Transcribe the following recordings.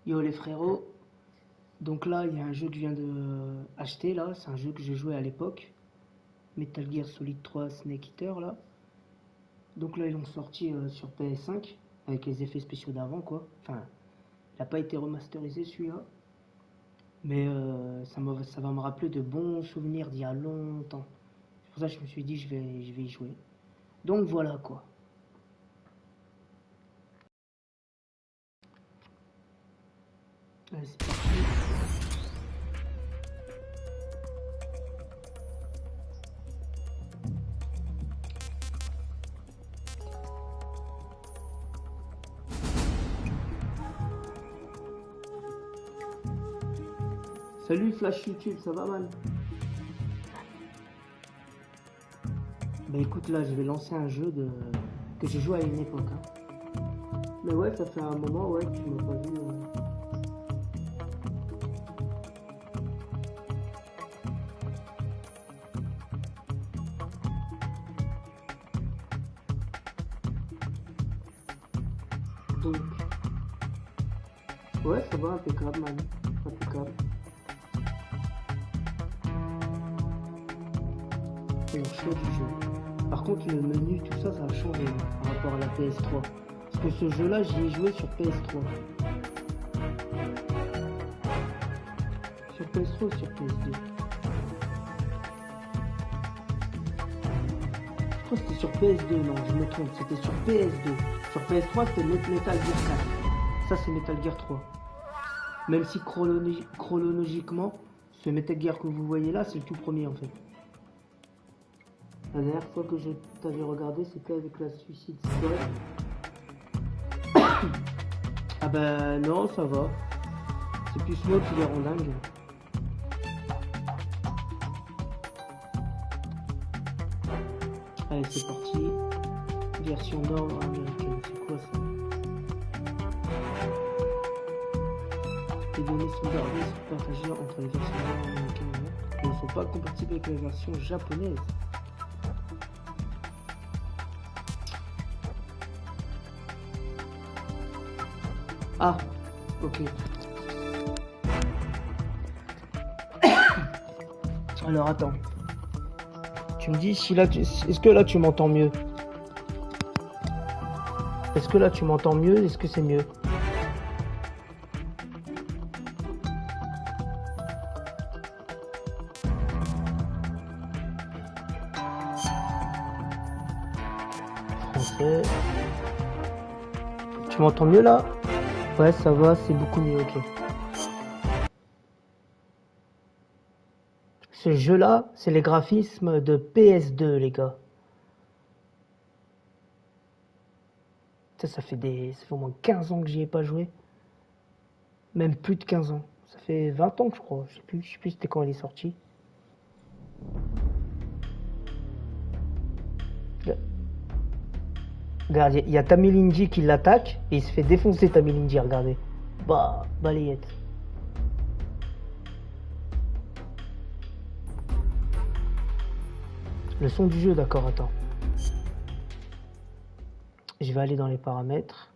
Yo les frérots, donc là il y a un jeu que je viens de acheter là, c'est un jeu que j'ai joué à l'époque, Metal Gear Solid 3 Snake Eater là. Donc là ils l'ont sorti sur PS5 avec les effets spéciaux d'avant quoi. Enfin, il n'a pas été remasterisé celui-là, mais ça va me rappeler de bons souvenirs d'il y a longtemps. C'est pour ça que je me suis dit je vais y jouer. Donc voilà quoi. Allez, c'est parti. Salut Flash YouTube, ça va man? Bah écoute là je vais lancer un jeu que j'ai joué à une époque hein. Mais ouais ça fait un moment ouais que tu m'as pas vu. Donc ouais ça va impeccable man. Impeccable. Et on choix du jeu. Par contre le menu tout ça a changé hein, par rapport à la PS3. Parce que ce jeu là j'y ai joué sur PS3. Sur PS3 ou sur PS2? Je crois que c'était sur PS2, non je me trompe, c'était sur PS2. Sur PS3 c'était Metal Gear 4. Ça c'est Metal Gear 3. Même si chronologiquement, ce Metal Gear que vous voyez là, c'est le tout premier en fait. La dernière fois que je t'avais regardé, c'était avec la Suicide Squad. Ah bah non, ça va. C'est plus moi qui les rend dingue. Allez, c'est parti. Version nord-américaine, c'est quoi ça? Les données sont gardées et sont partagées entre les versions nord-américaines et ne sont pas compatibles avec la version japonaise. Ah, ok. Alors attends. Tu me dis si là, est-ce que là tu m'entends mieux? Est-ce que là tu m'entends mieux? Est-ce que c'est mieux? Français. Tu m'entends mieux là? Ouais, ça va, c'est beaucoup mieux, ok. Ce jeu-là, c'est les graphismes de PS2, les gars. Ça fait au moins 15 ans que j'y ai pas joué. Même plus de 15 ans. Ça fait 20 ans, je crois. Je sais plus c'était quand il est sorti. Regarde, il y a Tamilinji qui l'attaque et il se fait défoncer Tamilinji, regardez. Bah, balayette. Le son du jeu, d'accord, attends. Je vais aller dans les paramètres.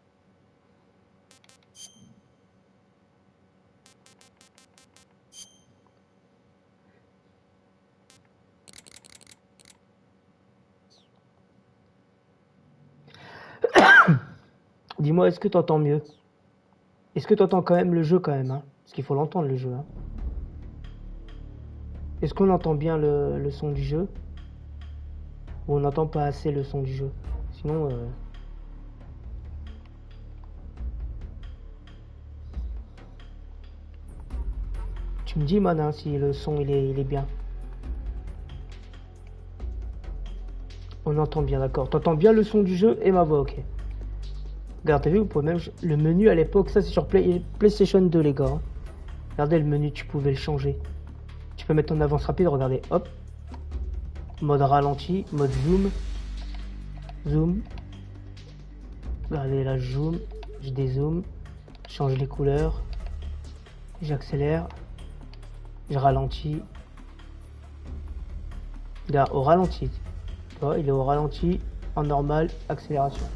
Dis-moi, est-ce que tu entends mieux? Est-ce que tu entends quand même le jeu quand même hein? Parce qu'il faut l'entendre le jeu. Hein. Est-ce qu'on entend bien le son du jeu? Ou on n'entend pas assez le son du jeu? Sinon... Tu me dis, man, hein, si le son il est bien. On entend bien, d'accord. T'entends bien le son du jeu et ma voix, ok. Regarde, t'as vu, vous pouvez même... Le menu à l'époque, ça c'est sur PlayStation 2, les gars. Hein. Regardez le menu, tu pouvais le changer. Tu peux mettre en avance rapide, regardez, hop. Mode ralenti, mode zoom. Zoom. Regardez là, je zoom, je dézoome. Je change les couleurs. J'accélère. Je ralentis. Là, au ralenti. Tu vois, il est au ralenti, en normal, accélération.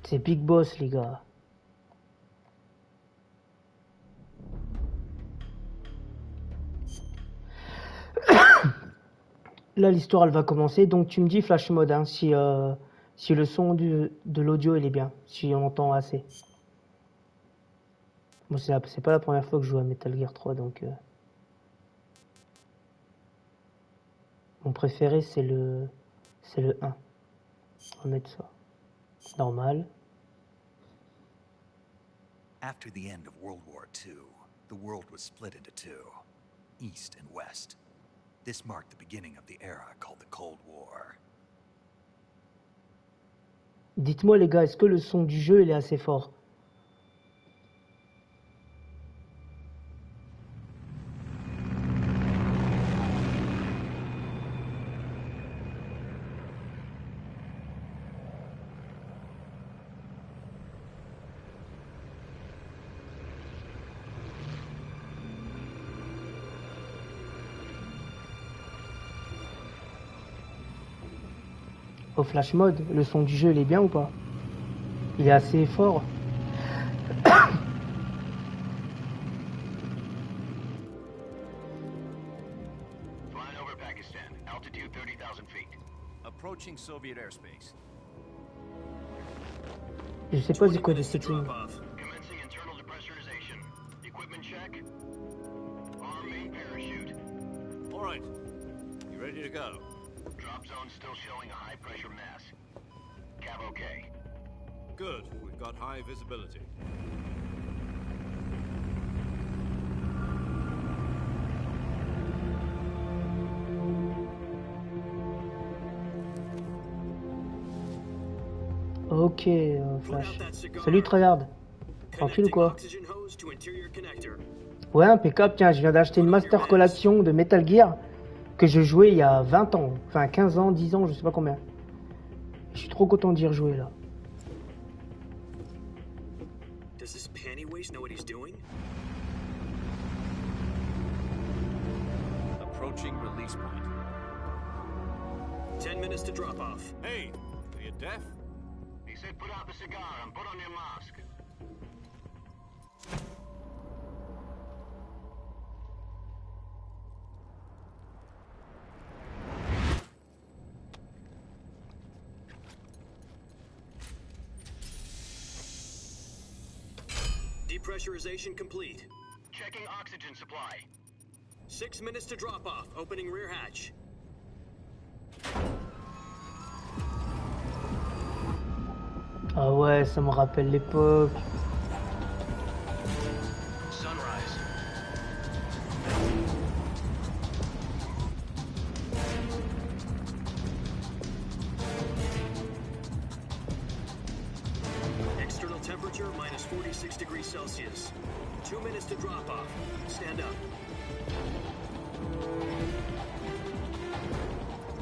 C'est Big Boss, les gars. Là, l'histoire, elle va commencer. Donc, tu me dis flash mode, hein, si le son de l'audio, il est bien. Si on entend assez. Moi, c'est pas la première fois que je joue à Metal Gear 3, donc... mon préféré, c'est le 1. On va mettre ça. Normal. After the end of World War II, the world was split into two, East and West. This marked the beginning of the era called the Cold War. Dites-moi les gars, est-ce que le son du jeu il est assez fort? Au flash mode, le son du jeu il est bien ou pas? Il est assez fort? Flying over Pakistan, altitude 30,000 feet. Approaching Soviet airspace. Je sais pas c'est quoi des settings. Commencing internal depressurization. Equipment check. Arm main parachute. All right. You ready to go? Drop zone still showing a high pressure mass. Cav okay. Good. We've got high visibility. Ok, Flash. Salut Tryhard. Tranquille ou quoi? Ouais, impeccable. Tiens, je viens d'acheter une Master Collection de Metal Gear que je jouais il y a 20 ans. Enfin, 15 ans, 10 ans, je sais pas combien. Je suis trop content d'y rejouer là. Approaching release point. 10 minutes to drop off. Hey, are you deaf? He said put out the cigar and put on your mask. Depressurization complete. Checking oxygen supply. 6 minutes to drop off. Opening rear hatch. Ah ouais, ça me rappelle l'époque. Sunrise. External temperature minus 46 degrees Celsius. 2 minutes to drop off. Stand up.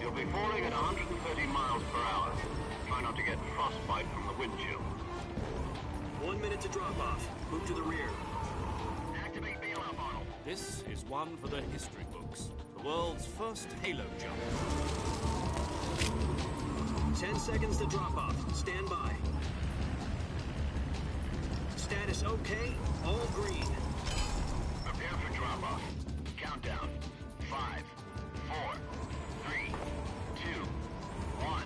You'll be falling at 130 miles per hour. Try not to get frostbite from the wind chill. 1 minute to drop off. Move to the rear. Activate bailout model. This is one for the history books. The world's first halo jump. 10 seconds to drop off. Stand by. Status okay. All green. Prepare for drop off. Countdown. 5, 4, 3, 2, 1.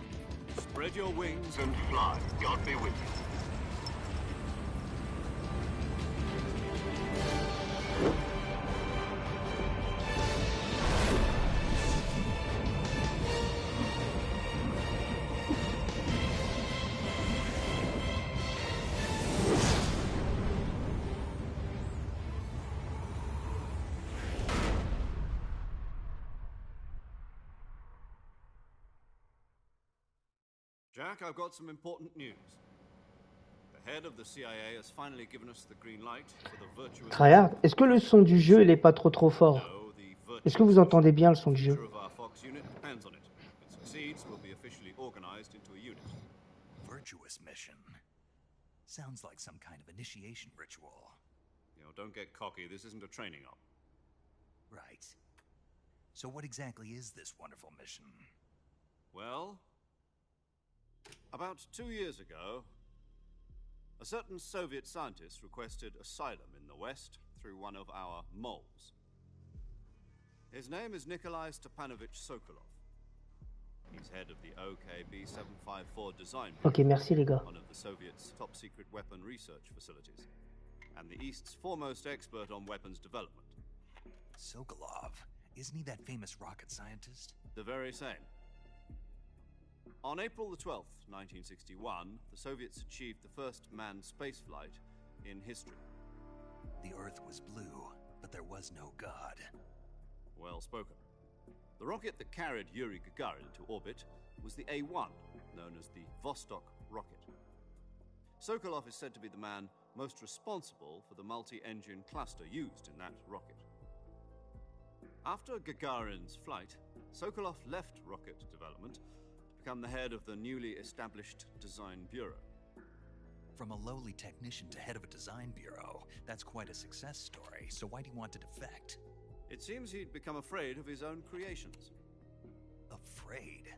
Spread your wings and fly. God be with you. Jack, I've got some important news. The head of the CIA has finally given us the green light for the virtuous... Tryhard, est-ce que le son du jeu il est pas trop fort? Est-ce que vous entendez bien le son du jeu? Virtuous mission. Sounds like some kind of initiation ritual. You know, don't get cocky. This isn't a training op. Right. So what exactly is this wonderful mission? Well, about 2 years ago, A certain Soviet scientist requested asylum in the West through one of our moles. His name is Nikolai Stepanovich Sokolov. He's head of the OKB 754 design Ok, merci les gars. one of the Soviets' top-secret weapon research facilities, and the East's foremost expert on weapons development. Sokolov, isn't he that famous rocket scientist? The very same. On April the 12th, 1961, the Soviets achieved the first manned spaceflight in history. The Earth was blue, but there was no God. Well spoken. The rocket that carried Yuri Gagarin into orbit was the A-1, known as the Vostok rocket. Sokolov is said to be the man most responsible for the multi-engine cluster used in that rocket. After Gagarin's flight, Sokolov left rocket development to become the head of the newly established Design Bureau. From a lowly technician to head of a design bureau, that's quite a success story, so why'd he want to defect? It seems he'd become afraid of his own creations. Afraid?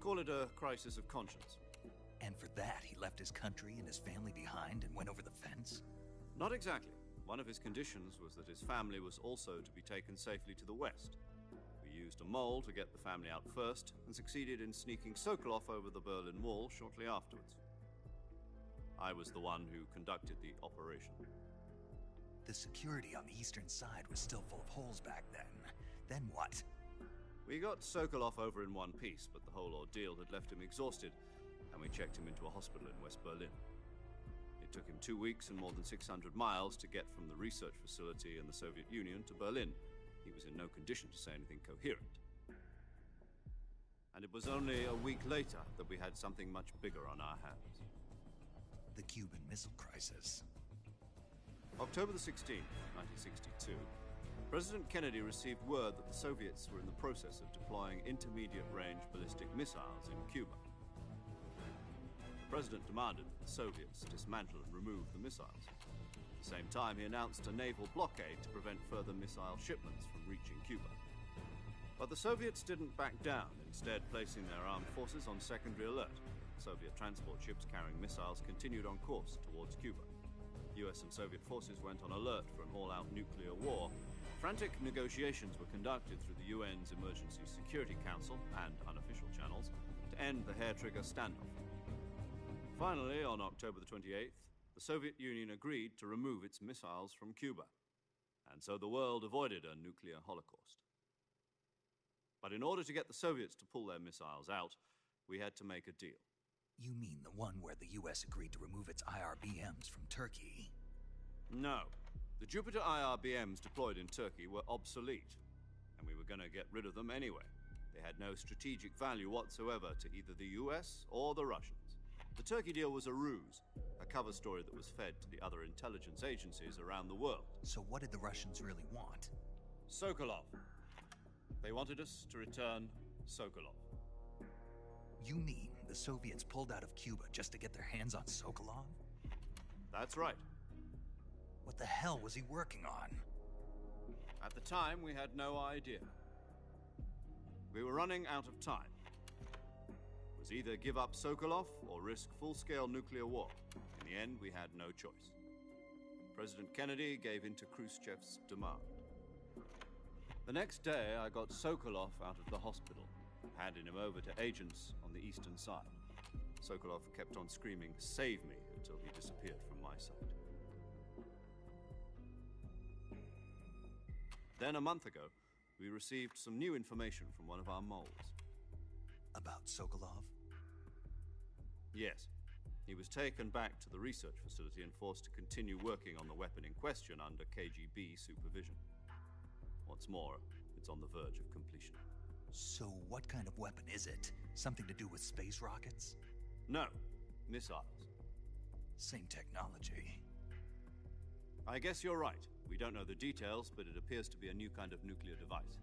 Call it a crisis of conscience. And for that, he left his country and his family behind and went over the fence? Not exactly. One of his conditions was that his family was also to be taken safely to the west. We used a mole to get the family out first and succeeded in sneaking Sokolov over the Berlin Wall shortly afterwards. I was the one who conducted the operation. The security on the eastern side was still full of holes back then. Then what? We got Sokolov over in one piece, but the whole ordeal had left him exhausted, and we checked him into a hospital in West Berlin. It took him 2 weeks and more than 600 miles to get from the research facility in the Soviet Union to Berlin. He was in no condition to say anything coherent. And it was only a week later that we had something much bigger on our hands. The Cuban Missile Crisis. October the 16th, 1962, President Kennedy received word that the Soviets were in the process of deploying intermediate-range ballistic missiles in Cuba. The President demanded that the Soviets dismantle and remove the missiles. At the same time, he announced a naval blockade to prevent further missile shipments from reaching Cuba. But the Soviets didn't back down, instead placing their armed forces on secondary alert. Soviet transport ships carrying missiles continued on course towards Cuba. US and Soviet forces went on alert for an all-out nuclear war. Frantic negotiations were conducted through the UN's Emergency Security Council and unofficial channels to end the hair-trigger standoff. Finally, on October the 28th, the Soviet Union agreed to remove its missiles from Cuba, and so the world avoided a nuclear holocaust. But in order to get the Soviets to pull their missiles out, we had to make a deal. You mean the one where the US agreed to remove its IRBMs from Turkey? No. The Jupiter IRBMs deployed in Turkey were obsolete, and we were going to get rid of them anyway. They had no strategic value whatsoever to either the US or the Russians. The Turkey deal was a ruse, a cover story that was fed to the other intelligence agencies around the world. So what did the Russians really want? Sokolov. They wanted us to return Sokolov. You mean the Soviets pulled out of Cuba just to get their hands on Sokolov? That's right. What the hell was he working on? At the time, we had no idea. We were running out of time. It was either give up Sokolov or risk full-scale nuclear war. In the end, we had no choice. President Kennedy gave in to Khrushchev's demand. The next day, I got Sokolov out of the hospital, handing him over to agents on the eastern side. Sokolov kept on screaming, "Save me," until he disappeared from my sight. Then a month ago, we received some new information from one of our moles. About Sokolov? Yes. He was taken back to the research facility and forced to continue working on the weapon in question under KGB supervision. What's more, it's on the verge of completion. So what kind of weapon is it? Something to do with space rockets? No, missiles. Same technology. I guess you're right. We don't know the details, but it appears to be a new kind of nuclear device.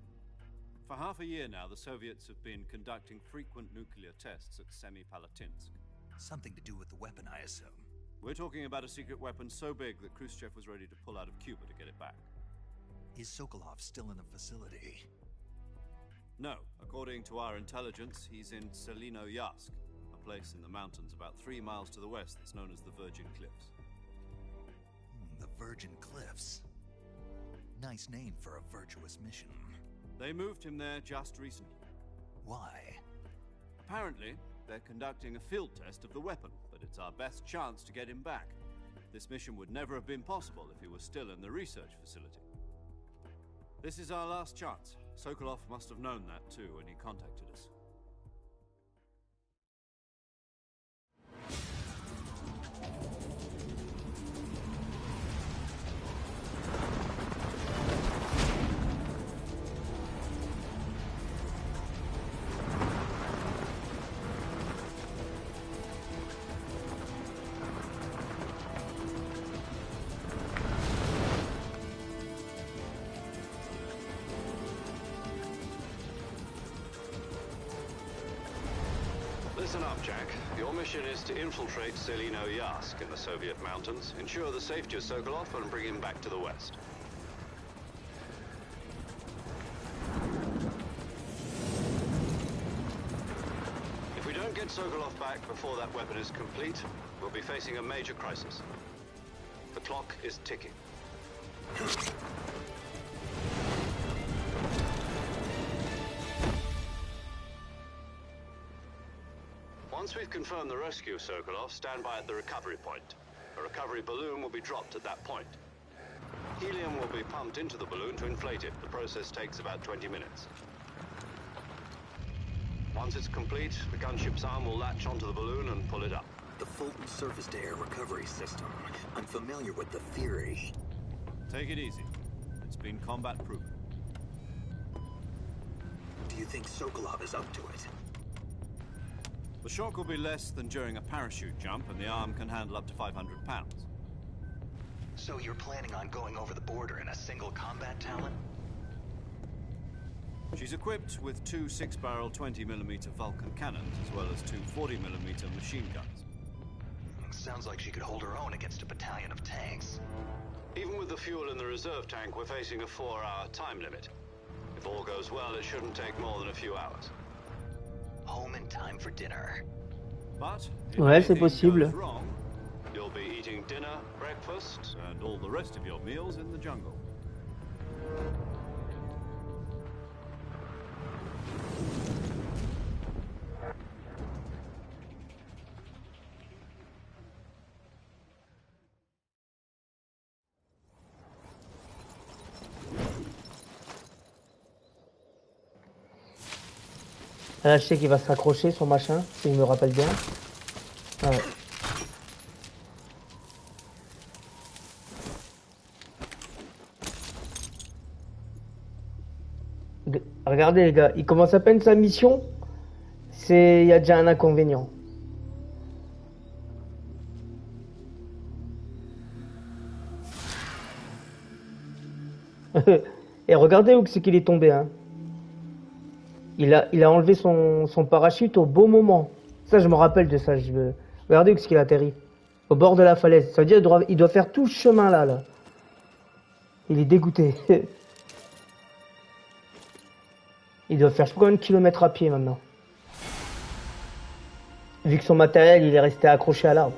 For half a year now, the Soviets have been conducting frequent nuclear tests at Semipalatinsk. Something to do with the weapon, I assume. We're talking about a secret weapon so big that Khrushchev was ready to pull out of Cuba to get it back. Is Sokolov still in the facility? No. According to our intelligence, he's in Selinoyarsk, a place in the mountains about 3 miles to the west that's known as the Virgin Cliffs. The Virgin Cliffs. Nice name for a virtuous mission. They moved him there just recently. Why? Apparently, they're conducting a field test of the weapon, but it's our best chance to get him back. This mission would never have been possible if he was still in the research facility. This is our last chance. Sokolov must have known that too when he contacted us. Listen up, Jack. Your mission is to infiltrate Selino Yask in the Soviet mountains, ensure the safety of Sokolov, and bring him back to the West. If we don't get Sokolov back before that weapon is complete, we'll be facing a major crisis. The clock is ticking. Once we've confirmed the rescue of Sokolov, stand by at the recovery point. A recovery balloon will be dropped at that point. Helium will be pumped into the balloon to inflate it. The process takes about 20 minutes. Once it's complete, the gunship's arm will latch onto the balloon and pull it up. The Fulton surface-to-air recovery system. I'm familiar with the theory. Take it easy. It's been combat-proven. Do you think Sokolov is up to it? The shock will be less than during a parachute jump, and the arm can handle up to 500 pounds. So you're planning on going over the border in a single combat talon? She's equipped with 2 6-barrel 20mm Vulcan cannons, as well as 2 40mm machine guns. Sounds like she could hold her own against a battalion of tanks. Even with the fuel in the reserve tank, we're facing a 4-hour time limit. If all goes well, it shouldn't take more than a few hours. Home in time for dinner. But if Ouais, c'est anything possible. goes wrong, You'll be eating dinner, breakfast, and all the rest of your meals in the jungle. Là, je sais qu'il va se raccrocher son machin, si je me rappelle bien. Ouais. Regardez les gars, il commence à peine sa mission, il y a déjà un inconvénient. Et regardez où c'est qu'il est tombé, hein. Il a enlevé son parachute au beau moment. Ça, je me rappelle de ça. Regardez où est-ce qu'il atterrit. Au bord de la falaise. Ça veut dire qu'il doit faire tout ce chemin là. Il est dégoûté. Il doit faire je sais pas combien de kilomètres à pied maintenant. Vu que son matériel, il est resté accroché à l'arbre.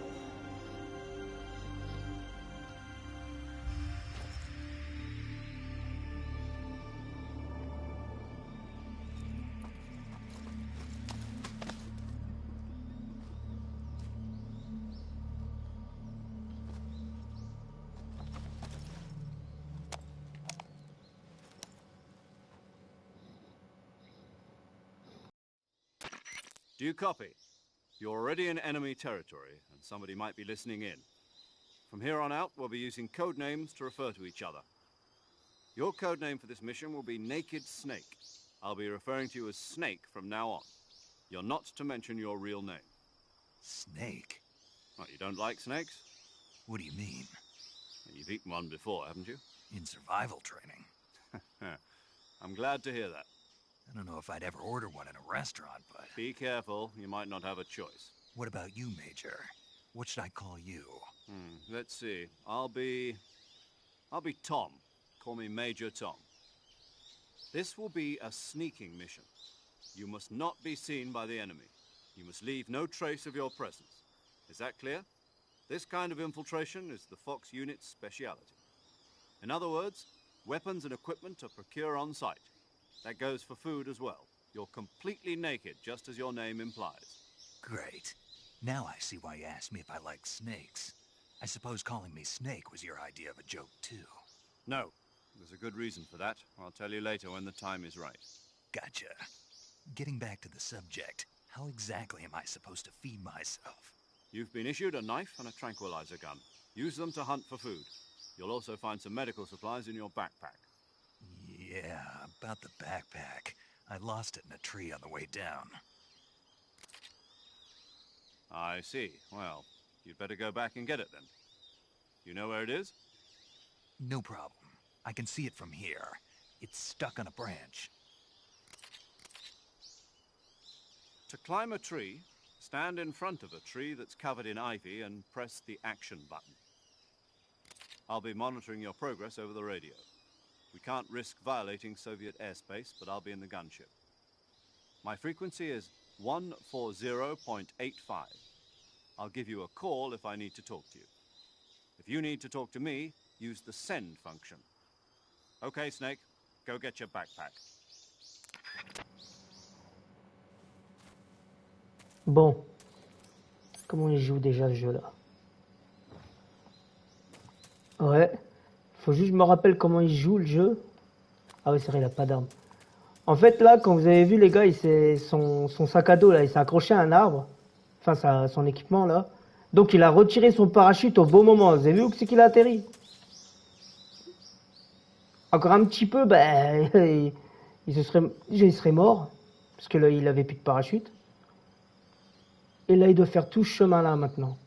Do you copy? You're already in enemy territory, and somebody might be listening in. From here on out, we'll be using code names to refer to each other. Your code name for this mission will be Naked Snake. I'll be referring to you as Snake from now on. You're not to mention your real name. Snake? What, you don't like snakes? What do you mean? You've eaten one before, haven't you? In survival training? I'm glad to hear that. I don't know if I'd ever order one in a restaurant, but... Be careful, you might not have a choice. What about you, Major? What should I call you? Let's see. I'll be Tom. Call me Major Tom. This will be a sneaking mission. You must not be seen by the enemy. You must leave no trace of your presence. Is that clear? This kind of infiltration is the Fox unit's speciality. In other words, weapons and equipment are procured on site. That goes for food as well. You're completely naked, just as your name implies. Great. Now I see why you asked me if I like snakes. I suppose calling me Snake was your idea of a joke, too. No, there's a good reason for that. I'll tell you later when the time is right. Gotcha. Getting back to the subject, how exactly am I supposed to feed myself? You've been issued a knife and a tranquilizer gun. Use them to hunt for food. You'll also find some medical supplies in your backpack. Yeah, about the backpack. I lost it in a tree on the way down. I see. Well, you'd better go back and get it then. You know where it is? No problem. I can see it from here. It's stuck on a branch. To climb a tree, stand in front of a tree that's covered in ivy and press the action button. I'll be monitoring your progress over the radio. We can't risk violating Soviet airspace, but I'll be in the gunship. My frequency is 140.85. I'll give you a call if I need to talk to you. If you need to talk to me, use the send function. Okay, Snake, go get your backpack. Bon. Comment il joue déjà ce jeu-là? Ouais. Faut juste que je me rappelle comment il joue le jeu. Ah oui, c'est vrai, il a pas d'arme. En fait, là, quand vous avez vu, les gars, son sac à dos, là, il s'est accroché à un arbre. Enfin, son équipement, là. Donc, il a retiré son parachute au bon moment. Vous avez vu où c'est qu'il a atterri? Encore un petit peu, ben, il serait mort. Parce que là, il avait plus de parachute. Et là, il doit faire tout ce chemin-là, maintenant.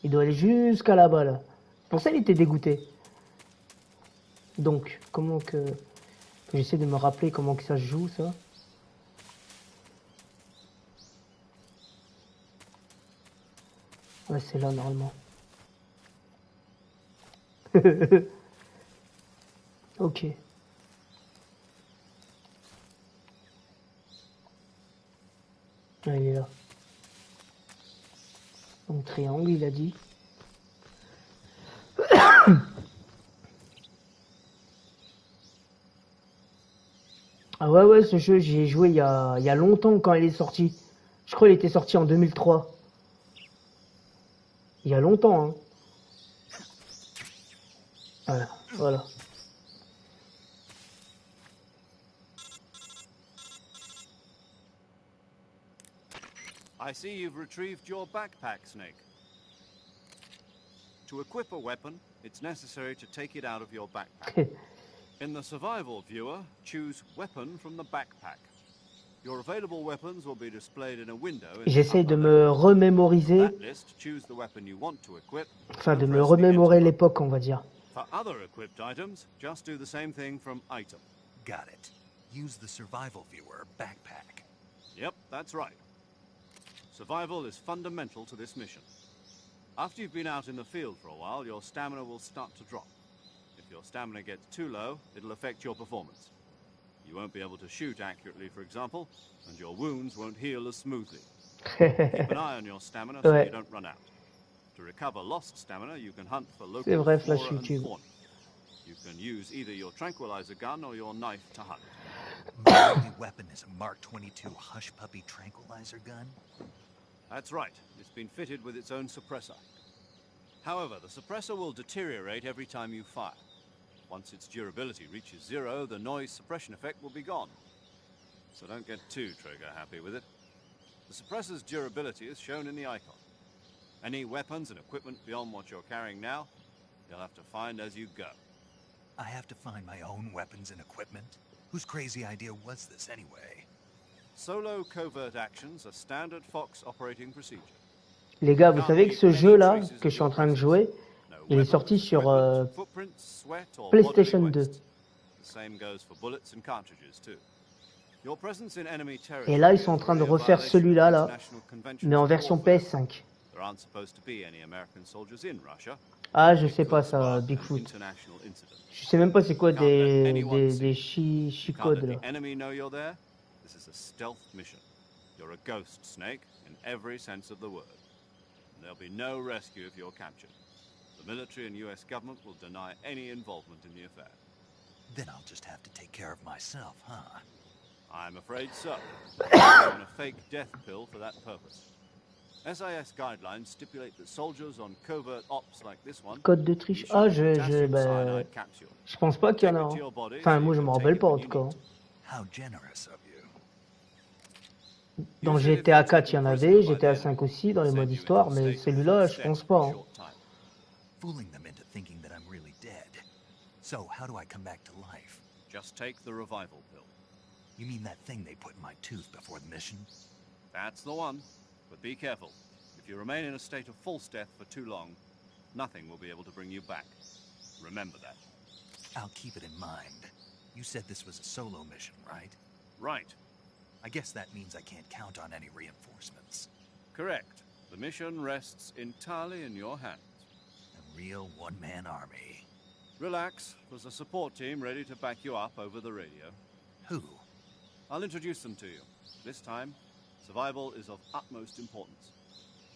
Il doit aller jusqu'à là-bas, là. Pour ça, il était dégoûté. Donc, comment que j'essaie de me rappeler comment que ça se joue, ça. Ouais, c'est là, normalement. Ok. Ah, il est là. Donc, triangle, il a dit. Ah ouais, ce jeu, j'y ai joué il y a longtemps quand il est sorti. Je crois qu'il était sorti en 2003. Il y a longtemps, hein. Voilà. I see you've retrieved your backpack, Snake. To equip a weapon, it's necessary to take it out of your backpack. In the survival viewer, choose weapon from the backpack. Your available weapons will be displayed in a window. J'essaye de me remémoriser, enfin de me remémorer l'époque, on va dire. For other equipped items, just do the same thing from item. Got it. Use the survival viewer backpack. Yep, that's right. Survival is fundamental to this mission. After you've been out in the field for a while, your stamina will start to drop. If your stamina gets too low, it'll affect your performance. You won't be able to shoot accurately, for example, and your wounds won't heal as smoothly. Keep an eye on your stamina so you don't run out. To recover lost stamina, you can hunt for local flora and fauna. You can use either your tranquilizer gun or your knife to hunt. My only weapon is a Mark 22 Hush Puppy tranquilizer gun? That's right. It's been fitted with its own suppressor. However, the suppressor will deteriorate every time you fire. Once its durability reaches 0, the noise suppression effect will be gone. So don't get too trigger happy with it. The suppressor's durability is shown in the icon. Any weapons and equipment beyond what you're carrying now, you'll have to find as you go. I have to find my own weapons and equipment? Whose crazy idea was this anyway? Solo covert actions are standard Fox operating procedure. Les gars, vous savez que ce jeu-là, que je suis en train de jouer, il est sorti sur PlayStation 2. Et là, ils sont en train de refaire celui-là, là, mais en version PS5. Ah, je sais pas ça, Bigfoot. Je sais même pas c'est quoi des chi-codes, là. You're a ghost, Snake, in every sense of the word. And there'll be no rescue if you're captured. The military and US government will deny any involvement in the affair. Then I'll just have to take care of myself, huh? I'm afraid so. I'm on a fake death pill for that purpose. SIS guidelines stipulate that soldiers on covert ops like this one Code de triche. Ah, je pense pas qu'il y en a. Hein. Enfin, moi, je me rappelle pas en tout cas. How generous of you. Dans GTA 4, il y en avait, GTA 5 aussi, dans les modes histoire, mais celui-là, je pense pas. Hein. Fooling them into thinking that I'm really dead. So, how do I come back to life? Just take the revival pill. You mean that thing they put in my tooth before the mission? That's the one. But be careful. If you remain in a state of false death for too long, nothing will be able to bring you back. Remember that. I'll keep it in mind. You said this was a solo mission, right? Right. I guess that means I can't count on any reinforcements. Correct. The mission rests entirely in your hands. A real one-man army. Relax. There's a support team ready to back you up over the radio. Who? I'll introduce them to you. This time, survival is of utmost importance.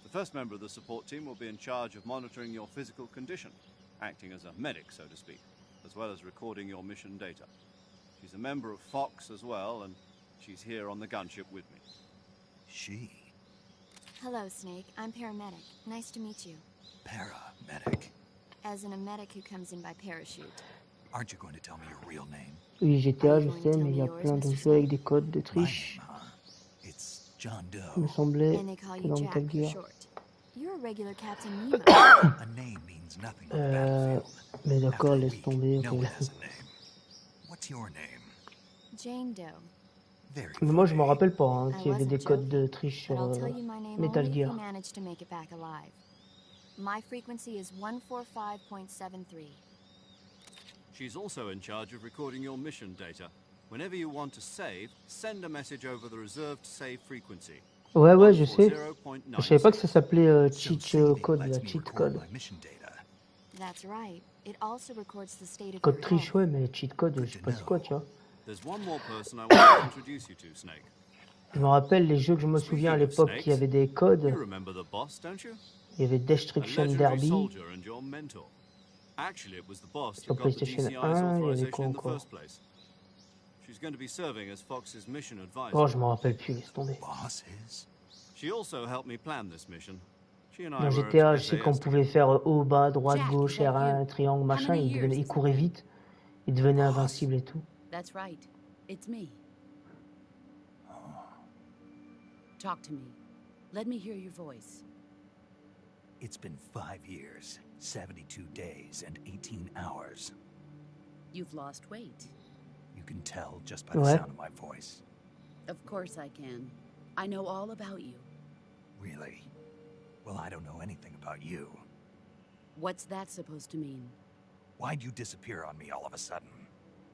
The first member of the support team will be in charge of monitoring your physical condition, acting as a medic, so to speak, as well as recording your mission data. She's a member of Fox as well, and she's here on the gunship with me. She? Hello, Snake. I'm paramedic. Nice to meet you. Paramedic? As in a medic who comes in by parachute. Aren't you going to tell me your real name? Oui, GTA, je sais, mais il y a plein de jeux avec des codes de triche. It's John Doe. Il me semblait And they call que you dans Jack Metal for Gear. short. You're a regular Captain Nemo. A name means nothing on the battlefield. Mais d'accord, After a laisse week, tomber. no ok. one has a name. What's your name? Jane Doe. Very Mais moi, je me vague. rappelle pas hein, I qu'il y avait des wasn't codes de joking, triche but sur I'll tell you my name Metal only if Gear. you manage to make it back alive. My frequency is 145.73. She's also in charge of recording your mission data. Whenever you want to save, send a message over the reserved save frequency. Ouais, ouais, je sais. 140.96. Je savais pas que ça s'appelait So cheat saving code, lets la me cheat record code. my mission data. That's right. It also records the state of Code your triche, health. ouais, mais cheat code, Good je sais to pas c'est quoi, know. tu vois. There's one more person I want to introduce you to, Snake. Je me rappelle les jeux que je me souviens à Speaking of l'époque snakes, qui avaient des You codes. remember the boss, don't you? Il y avait A Destruction legendary Derby. soldier and your mentor. Actually, it was the boss Sur who got the PlayStation DCI's 1, il y avait authorization quoi in the encore? first place. She's going to be serving as Fox's mission advisor. Oh, je m'en rappelle plus, laisse tomber. Bosses? She also helped me plan this mission. She and I Dans were GTA, at je sais SAS qu'on together. pouvait faire haut, bas, droite, Jack, gauche, is that R1, you? triangle, machin. many Il, years il has it courait been? vite. Il devenait Boss. invincible et tout. That's right. It's me. Talk to me. Let me hear your voice. It's been 5 years, 72 days, and 18 hours. You've lost weight. You can tell just by the Ouais. sound of my voice. Of course I can. I know all about you. Really? Well, I don't know anything about you. What's that supposed to mean? Why'd you disappear on me all of a sudden?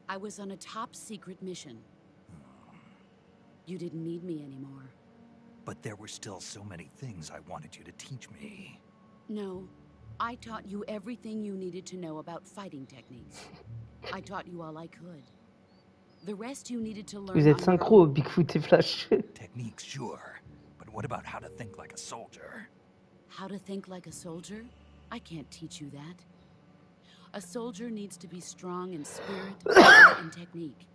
I was on a top secret mission. You didn't need me anymore. But there were still so many things I wanted you to teach me. No, I taught you everything you needed to know about fighting techniques. I taught you all I could. The rest you needed to learn Vous êtes on your synchro, own. Bigfoot et Flash. Techniques, sure. But what about how to think like a soldier? How to think like a soldier? I can't teach you that. A soldier needs to be strong in spirit, will, and technique.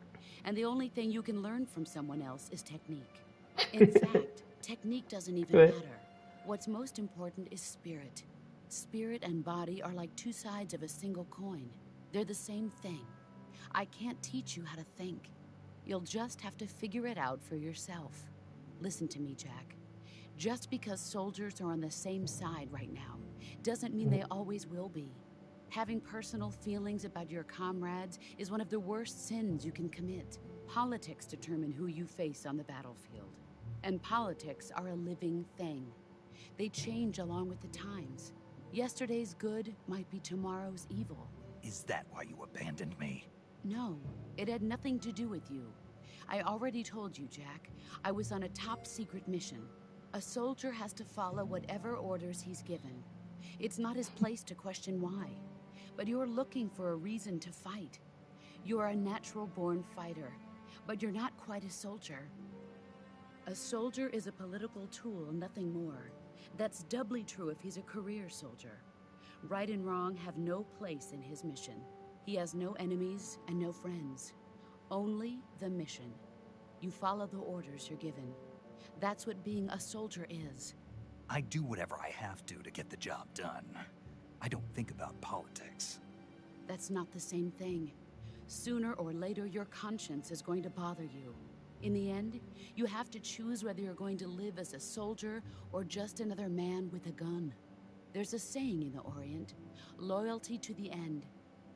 And the only thing you can learn from someone else is technique. In fact, technique doesn't even Ouais. matter. What's most important is spirit. Spirit and body are like two sides of a single coin. They're the same thing. I can't teach you how to think. You'll just have to figure it out for yourself. Listen to me, Jack. Just because soldiers are on the same side right now doesn't mean they always will be. Having personal feelings about your comrades is one of the worst sins you can commit. Politics determine who you face on the battlefield. And politics are a living thing. They change along with the times. Yesterday's good might be tomorrow's evil. Is that why you abandoned me? No, it had nothing to do with you. I already told you, Jack. I was on a top secret mission. A soldier has to follow whatever orders he's given. It's not his place to question why. But you're looking for a reason to fight. You're a natural-born fighter, but you're not quite a soldier. A soldier is a political tool, nothing more. That's doubly true if he's a career soldier. Right and wrong have no place in his mission. He has no enemies and no friends. Only the mission. You follow the orders you're given. That's what being a soldier is. I do whatever I have to get the job done. I don't think about politics. That's not the same thing. Sooner or later, your conscience is going to bother you. In the end, you have to choose whether you're going to live as a soldier or just another man with a gun. There's a saying in the Orient, loyalty to the end.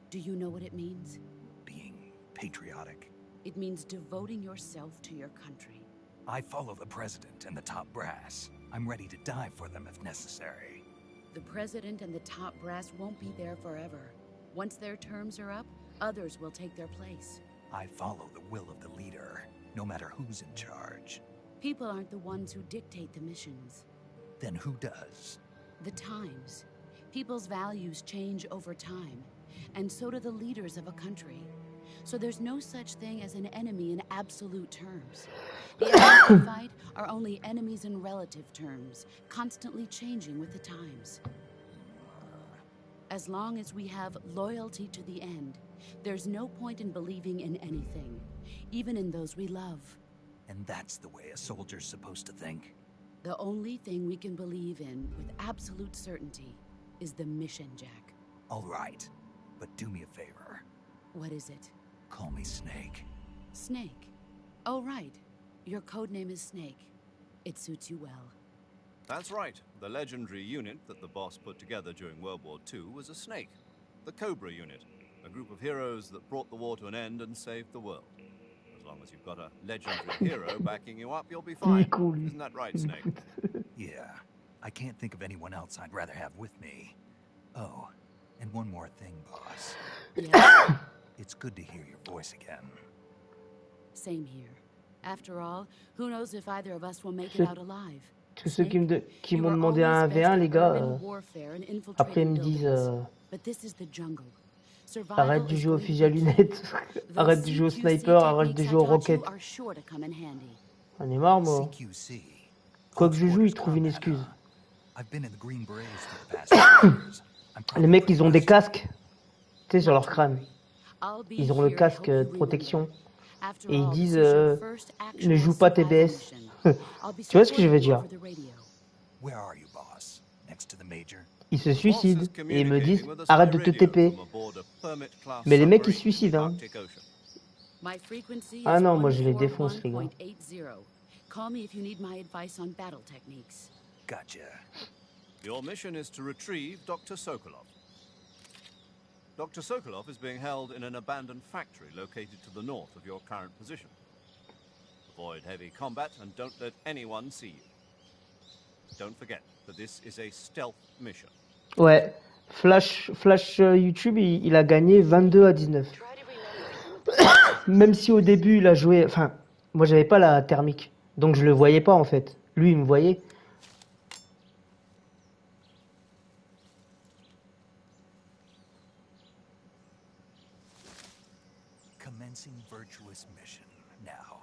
Do you know what it means? Being patriotic. It means devoting yourself to your country. I follow the president and the top brass. I'm ready to die for them if necessary. The president and the top brass won't be there forever. Once their terms are up, others will take their place. I follow the will of the leader, no matter who's in charge. People aren't the ones who dictate the missions. Then who does? The times. People's values change over time, and so do the leaders of a country. So there's no such thing as an enemy in absolute terms. The enemies we fight are only enemies in relative terms, constantly changing with the times. As long as we have loyalty to the end, there's no point in believing in anything, even in those we love. And that's the way a soldier's supposed to think? The only thing we can believe in with absolute certainty is the mission, Jack. All right, but do me a favor. What is it? Call me Snake. Snake? Oh, right. Your codename is Snake. It suits you well. That's right. The legendary unit that the boss put together during World War II was a snake. The Cobra unit. A group of heroes that brought the war to an end and saved the world. As long as you've got a legendary hero backing you up, you'll be fine. Isn't that right, Snake? Yeah. I can't think of anyone else I'd rather have with me. Oh, and one more thing, boss. Yeah. It's good to hear your voice again. Same here. After all, who knows if either of us will make it out alive. Tous ceux qui m'ont demandé un 1v1, les gars, après ils me disent arrête de jouer au fusil à lunettes, arrête de jouer au sniper, arrête de jouer au rocket. On est marre, moi. Quoi que je joue, ils trouvent une excuse. Les mecs, ils ont des casques, tu sais, sur leur crâne. Ils ont le casque de protection. Et ils disent ne joue pas TBS. Tu vois ce que je veux dire? Ils se suicident et ils me disent arrête de te TP. Mais les mecs ils se suicident. Hein. Ah non, moi je les défonce les gars. Gotcha. Your mission is to retrieve Dr. Sokolov. Dr. Sokolov is being held in an abandoned factory located to the north of your current position. Avoid heavy combat and don't let anyone see you. Don't forget that this is a stealth mission. Ouais, Flash YouTube, il a gagné 22-19. Même si au début il a joué... Enfin, moi j'avais pas la thermique, donc je le voyais pas en fait. Lui il me voyait. Virtuous mission now.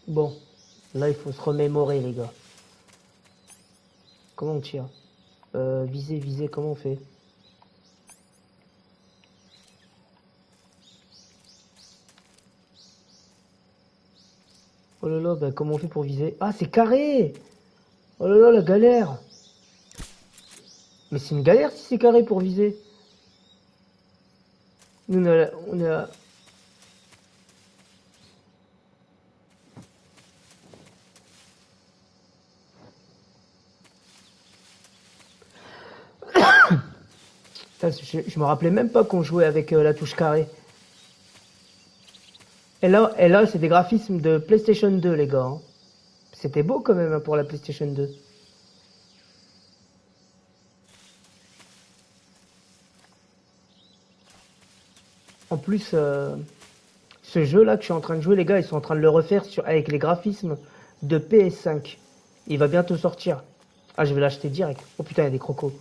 Bon, là il faut se remémorer les gars. Comment on tire? Viser, comment on fait? Oh là là, bah comment on fait pour viser? Ah, c'est carré! Oh là là, la galère! Mais c'est une galère si c'est carré pour viser. Nous, on a... Je me rappelais même pas qu'on jouait avec la touche carrée. Et là c'est des graphismes de PlayStation 2, les gars. Hein. C'était beau quand même hein, pour la PlayStation 2. En plus, ce jeu-là que je suis en train de jouer, les gars, ils sont en train de le refaire avec les graphismes de PS5. Il va bientôt sortir. Ah, je vais l'acheter direct. Oh putain, il y a des crocos.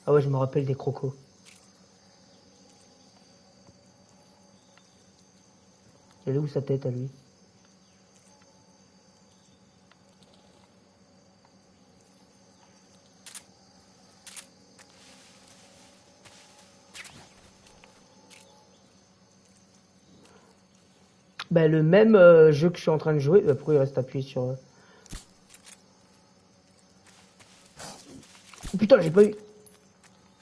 Ah ouais, je me rappelle des crocos. Et Elle est où sa tête à lui? Ben, le même jeu que je suis en train de jouer. Pourquoi il reste appuyé sur... Oh, putain, j'ai pas eu...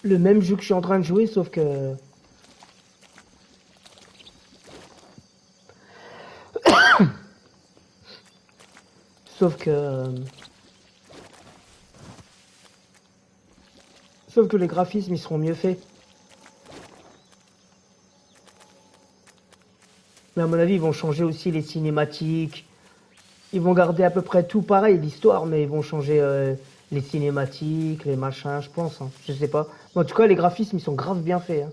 Le même jeu que je suis en train de jouer, sauf que... Sauf que... Sauf que les graphismes, ils seront mieux faits. Mais à mon avis, ils vont changer aussi les cinématiques. Ils vont garder à peu près tout pareil, l'histoire, mais ils vont changer les cinématiques, les machins, je pense. Hein. Je sais pas. Mais en tout cas, les graphismes, ils sont grave bien faits. Hein.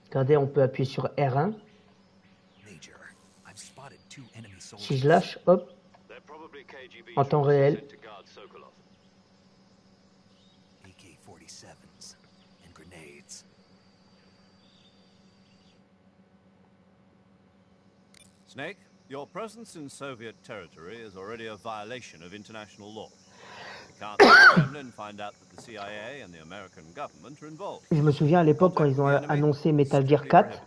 Regardez, on peut appuyer sur R1. Major, I've spotted 2 enemy soldiers. Si je lâche, hop, They're probably KGB en temps troops réel. sent to guard Sokolov. AK-47s and grenades. Snake, your presence in Soviet territory is already a violation of international law. You can't let the Kremlin find out that the CIA and the American government are involved. Je me souviens à l'époque quand ils ont annoncé Metal Gear 4,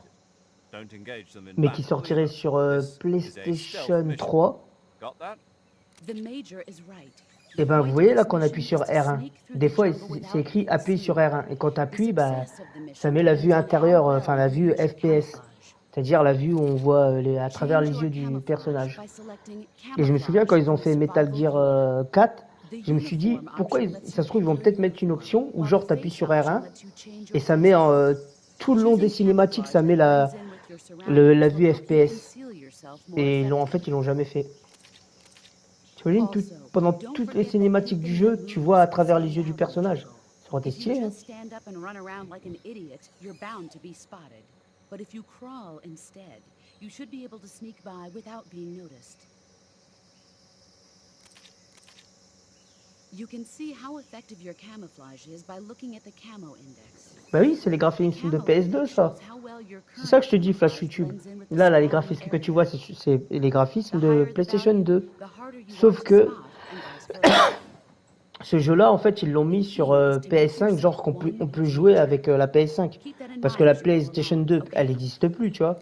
Don't engage them in mais qui battle sortirait either. sur This is a PlayStation stealth mission. 3. Got that? The Major is right. Et ben vous voyez là qu'on appuie sur R1. Des fois c'est écrit appuyer sur R1 et quand tu appuies, bah, ça met la vue intérieure, enfin la vue FPS, c'est-à-dire la vue où on voit à travers les yeux du personnage. Et je me souviens quand ils ont fait Metal Gear 4, je me suis dit pourquoi ça se trouve ils vont peut-être mettre une option où genre t'appuies sur R1 et ça met tout le long des cinématiques, ça met la vue FPS. Et en fait ils l'ont jamais fait. T'imagines, pendant toutes les cinématiques du jeu, tu vois à travers les yeux du personnage. Ça aurait été stylé, hein. But if you crawl instead, you should be able to sneak by without being noticed. You can see how effective your camouflage is by looking at the camo index. Bah oui, c'est les graphismes de PS2, ça. C'est ça que je te dis, Flash YouTube. Là, les graphismes que tu vois, c'est les graphismes de PlayStation 2. Sauf que ce jeu-là, en fait, ils l'ont mis sur PS5, genre qu'on peut jouer avec la PS5. Parce que la PlayStation 2, elle n'existe plus, tu vois.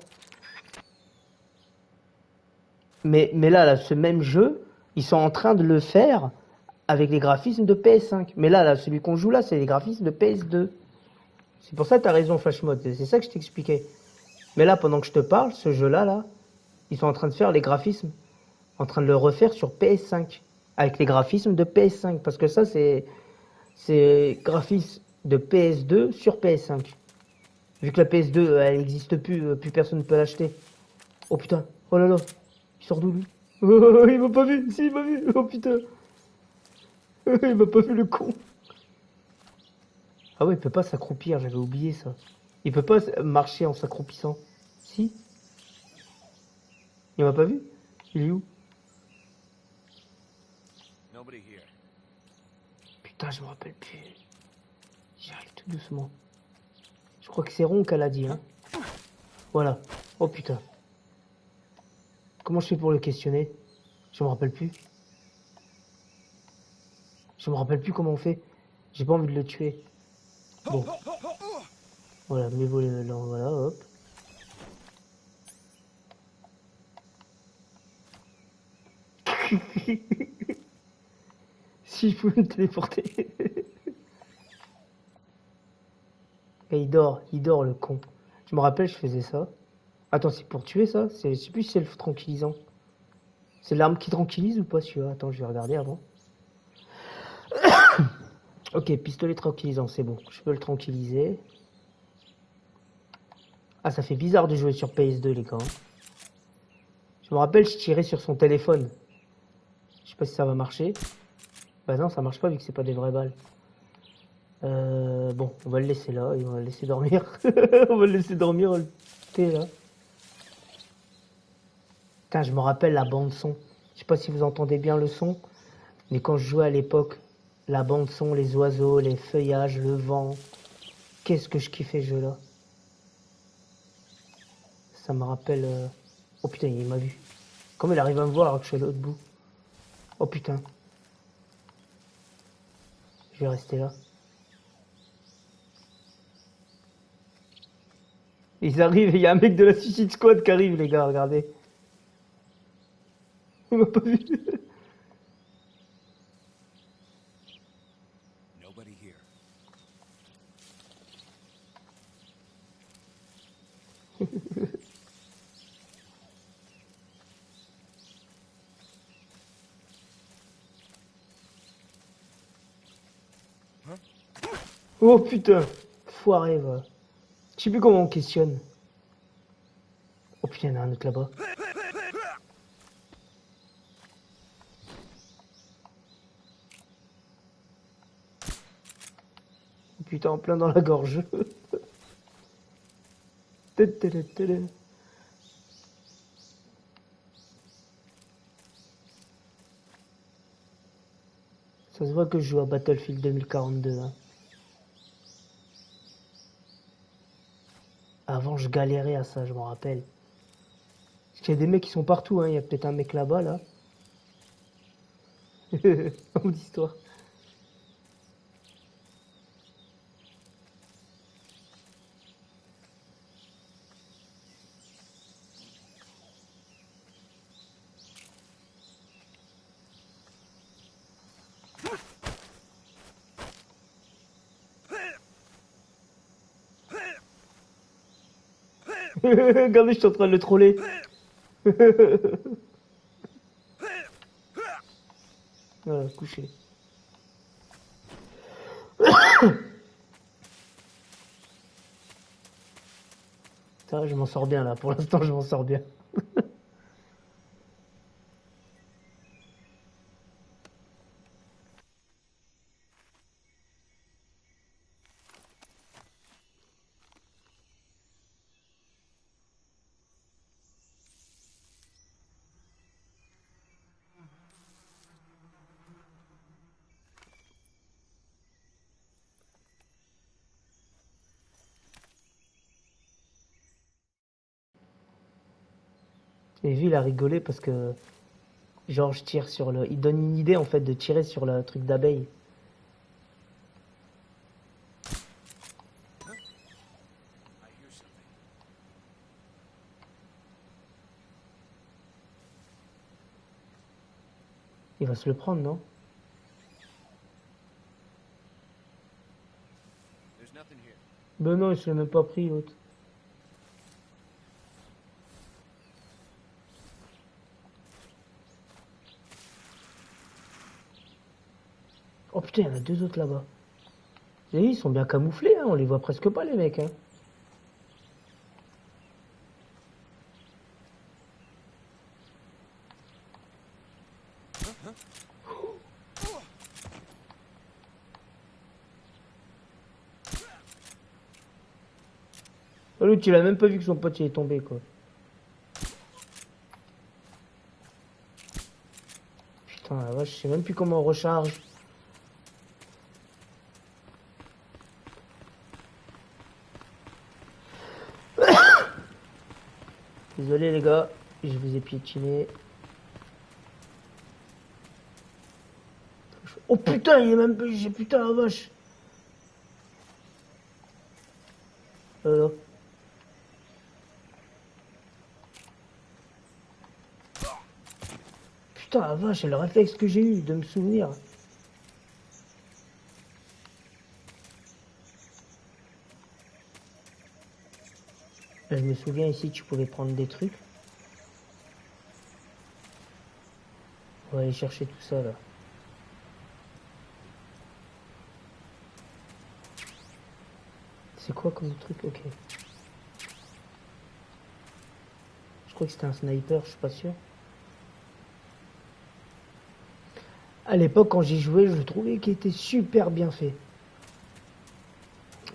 Mais là, ce même jeu, ils sont en train de le faire avec les graphismes de PS5. Mais là, celui qu'on joue là, c'est les graphismes de PS2. C'est pour ça que tu as raison, Flash Mode. C'est ça que je t'expliquais. Mais là, pendant que je te parle, ce jeu-là, là, ils sont en train de faire les graphismes, en train de le refaire sur PS5. Avec les graphismes de PS5. Parce que ça, c'est graphismes de PS2 sur PS5. Vu que la PS2, elle n'existe plus, plus personne ne peut l'acheter. Oh putain, oh là là, il sort d'où lui? Oh, il m'a pas vu, si il m'a vu, oh putain. Il m'a pas vu le con. Ah ouais, il peut pas s'accroupir, j'avais oublié ça. Il peut pas marcher en s'accroupissant. Si? Il m'a pas vu? Il est où? Putain, je me rappelle plus. J'arrive tout doucement. Je crois que c'est rond qu'elle a dit, hein. Voilà. Oh putain. Comment je fais pour le questionner? Je me rappelle plus. Je me rappelle plus comment on fait. J'ai pas envie de le tuer. Bon. Voilà, mes volets là, voilà, hop. Si je pouvais me téléporter. Et il dort le con. Je me rappelle, je faisais ça. Attends, c'est pour tuer ça? Je sais plus si c'est le tranquillisant. C'est l'arme qui tranquillise ou pas celui-là? Attends, je vais regarder avant. Ok, pistolet tranquillisant, c'est bon. Je peux le tranquilliser. Ah, ça fait bizarre de jouer sur PS2, les gars. Je me rappelle, je tirais sur son téléphone. Je sais pas si ça va marcher. Bah non, ça marche pas vu que c'est pas des vraies balles. Bon, on va le laisser là et on va le laisser dormir. On va le laisser dormir, le thé là. Putain, je me rappelle la bande son. Je sais pas si vous entendez bien le son, mais quand je jouais à l'époque, la bande son, les oiseaux, les feuillages, le vent. Qu'est-ce que je kiffais ce jeu là. Ça me rappelle... Oh putain, il m'a vu. Comment il arrive à me voir alors que je suis à l'autre bout? Oh putain. Je vais rester là. Ils arrivent et il y a un mec de la Suicide Squad qui arrive, les gars, regardez. Il m'a pas vu. Nobody here. Oh putain. Foiré, va. Je sais plus comment on questionne. Oh putain, il y en a un autre là-bas. Oh putain, en plein dans la gorge. Ça se voit que je joue à Battlefield 2042. Hein. Avant, je galérais à ça, je m'en rappelle. Parce qu'il y a des mecs qui sont partout. Hein. Il y a peut-être un mec là-bas, là. Mon histoire. Regardez, je suis en train de le troller. Voilà, couché. Ça, je m'en sors bien là. Pour l'instant, je m'en sors bien. Et vu, il a rigolé parce que, genre, je tire sur le. Il donne une idée en fait de tirer sur le truc d'abeille. I hear something. Il va se le prendre, non? There's nothing here. Ben non, il se l'est même pas pris, l'autre. Oh putain, il y en a deux autres là-bas. Et ils sont bien camouflés, hein, on les voit presque pas, les mecs. Hein. Oh, l'autre, il a même pas vu que son pote il est tombé, quoi. Putain, la vache, je sais même plus comment on recharge. Désolé les gars, je vous ai piétiné. Oh putain, il est même pas... Putain la vache. Voilà. Putain la vache, c'est le réflexe que j'ai eu de me souvenir. Là, je me souviens ici, tu pouvais prendre des trucs. On va aller chercher tout ça là. C'est quoi comme truc? Ok. Je crois que c'était un sniper, je suis pas sûr. À l'époque, quand j'y jouais, je trouvais qu'il était super bien fait.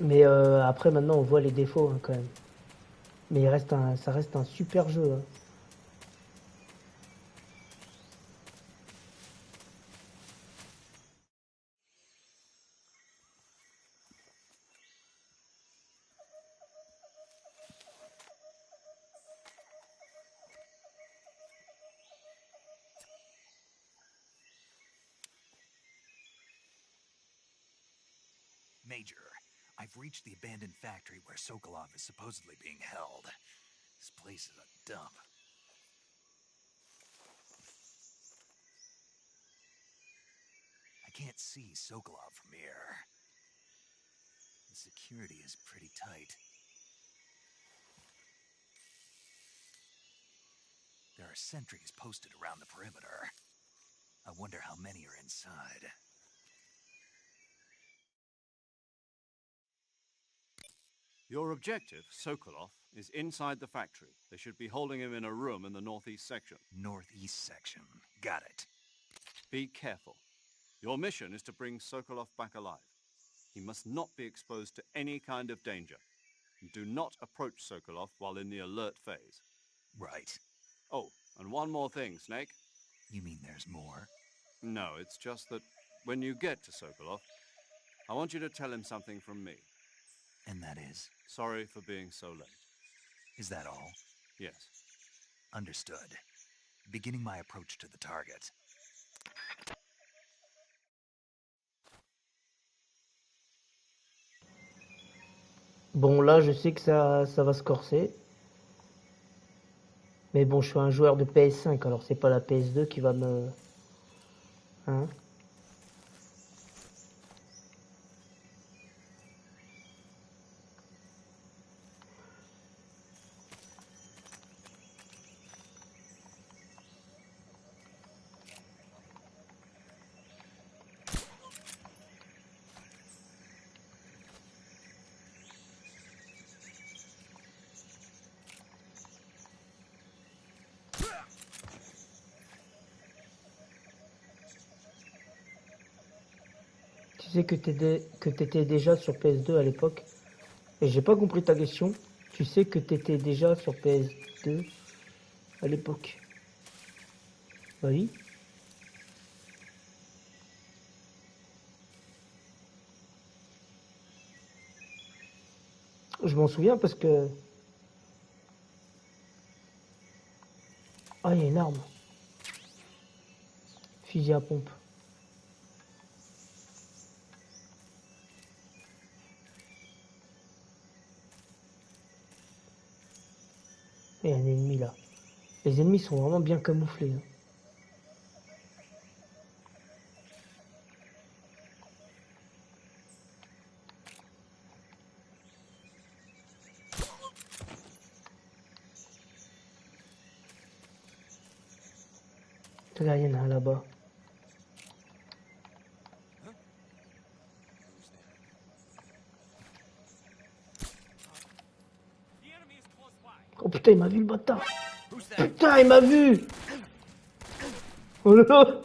Mais après, maintenant, on voit les défauts hein, quand même. Mais ça reste un super jeu. Hein. Major, I've reached the abandoned factory where Sokolov is supposedly being held. This place is a dump. I can't see Sokolov from here. The security is pretty tight. There are sentries posted around the perimeter. I wonder how many are inside. Your objective, Sokolov, is inside the factory. They should be holding him in a room in the northeast section. Northeast section. Got it. Be careful. Your mission is to bring Sokolov back alive. He must not be exposed to any kind of danger. Do not approach Sokolov while in the alert phase. Right. Oh, and one more thing, Snake. You mean there's more? No, it's just that when you get to Sokolov, I want you to tell him something from me. And that is? Sorry for being so late. Is that all? Yes. Understood. Beginning my approach to the target. Bon, là, je sais que ça va se corser. Mais bon, je suis un joueur de PS5, alors c'est pas la PS2 qui va me... Hein? Tu sais que t'étais déjà sur PS2 à l'époque. Et j'ai pas compris ta question. Tu sais que t'étais déjà sur PS2 à l'époque. Oui. Je m'en souviens parce que... Ah, il y a une arme. Fusil à pompe. Il y a un ennemi là. Les ennemis sont vraiment bien camouflés. Hein. Là, il y en a un là-bas. Oh putain, il m'a vu le bâtard. Putain, il m'a vu. Oh là là.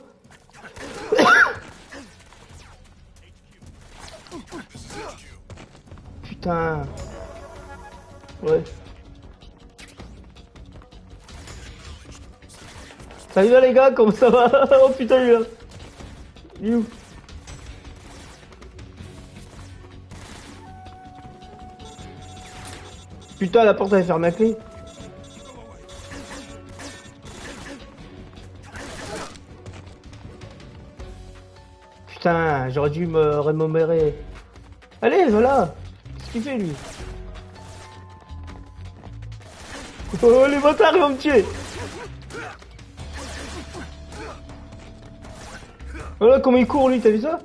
Putain. Ouais. Salut là les gars, comment ça va? Oh putain, il est là. Il est où? Putain, la porte elle est fermée à clé. Putain, j'aurais dû me remémorer. Allez, voilà. Qu'est-ce qu'il fait lui? Oh les bâtards, ils vont me tuer. Voilà comment il court lui, t'as vu ça?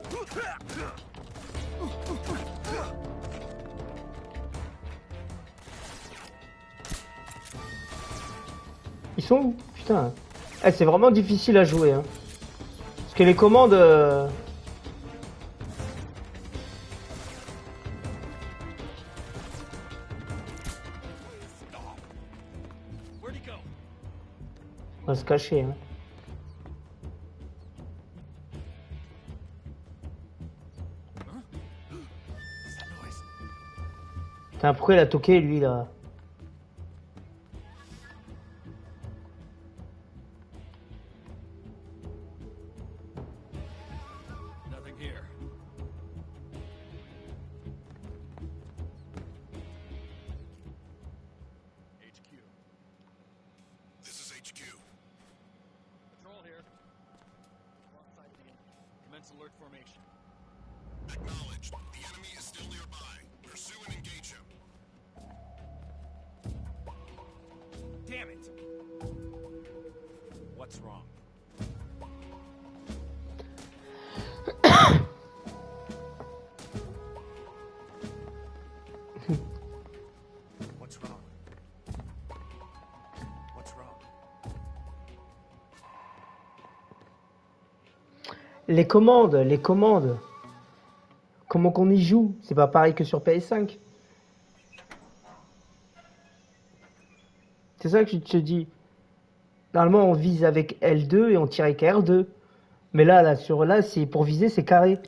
Ils sont où? Putain. Eh, c'est vraiment difficile à jouer. Hein. Parce que les commandes... On va se cacher. Hein. Enfin, pourquoi il a toqué, lui, là? Nothing here. HQ. This is HQ. Patrol here. Alongside of the enemy. Commence alert formation. Acknowledged. The enemy is still nearby. Pursue and engage him. Damn it! What's wrong? What's wrong? What's wrong? Les commandes, les commandes. Comment qu'on y joue? C'est pas pareil que sur PS5. C'est ça que je te dis. Normalement, on vise avec L2 et on tire avec R2. Mais là, c'est pour viser, c'est carré.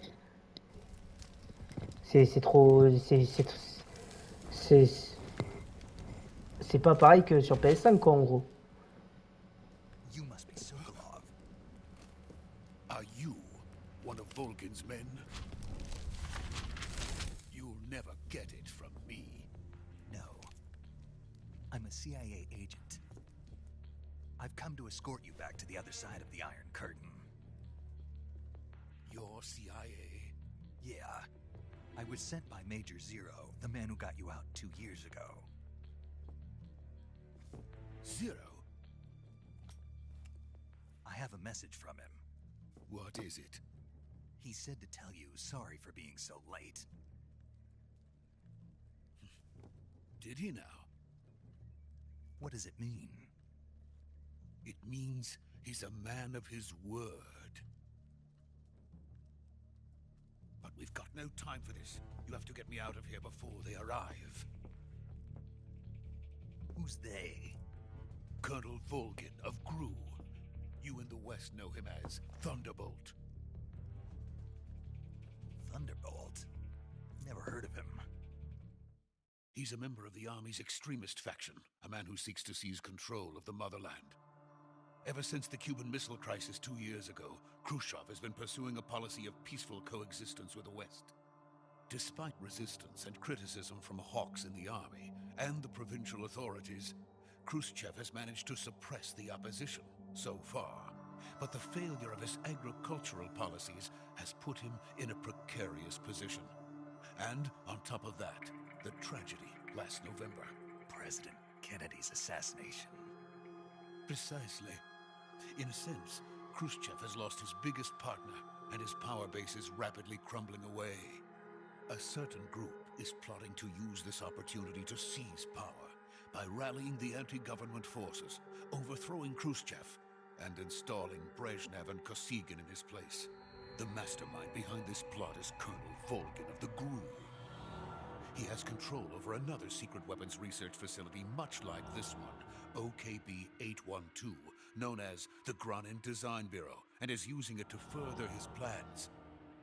C'est trop, c'est pas pareil que sur PS5, quoi, en gros. You must be Sokolov. Are you one of Volgin's men? You'll never get it from me. No. I'm a CIA agent. I've come to escort you back to the other side of the Iron Curtain. You're CIA? Yeah. I was sent by Major Zero, the man who got you out 2 years ago. Zero? I have a message from him. What is it? He said to tell you sorry for being so late. Did he now? What does it mean? It means he's a man of his word. But we've got no time for this. You have to get me out of here before they arrive. Who's they? Colonel Volgin of Gru. You in the West know him as Thunderbolt. Thunderbolt? Never heard of him. He's a member of the Army's extremist faction, a man who seeks to seize control of the motherland. Ever since the Cuban Missile Crisis 2 years ago, Khrushchev has been pursuing a policy of peaceful coexistence with the West. Despite resistance and criticism from hawks in the army and the provincial authorities, Khrushchev has managed to suppress the opposition so far. But the failure of his agricultural policies has put him in a precarious position. And on top of that, the tragedy last November. President Kennedy's assassination. Precisely. In a sense, Khrushchev has lost his biggest partner, and his power base is rapidly crumbling away. A certain group is plotting to use this opportunity to seize power by rallying the anti-government forces, overthrowing Khrushchev, and installing Brezhnev and Kosygin in his place. The mastermind behind this plot is Colonel Volgin of the GRU. He has control over another secret weapons research facility much like this one, OKB-812, known as the Granin Design Bureau, and is using it to further his plans.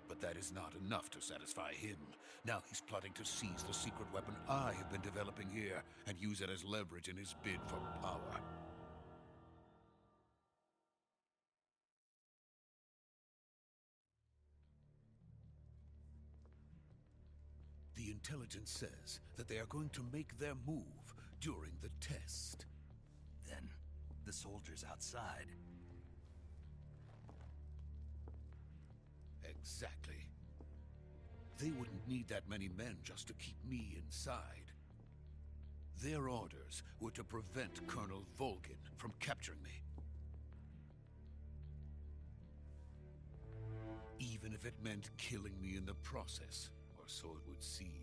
But that is not enough to satisfy him. Now he's plotting to seize the secret weapon I have been developing here and use it as leverage in his bid for power. The intelligence says that they are going to make their move during the test. Then, the soldiers outside. Exactly. They wouldn't need that many men just to keep me inside. Their orders were to prevent Colonel Volgin from capturing me. Even if it meant killing me in the process, or so it would seem.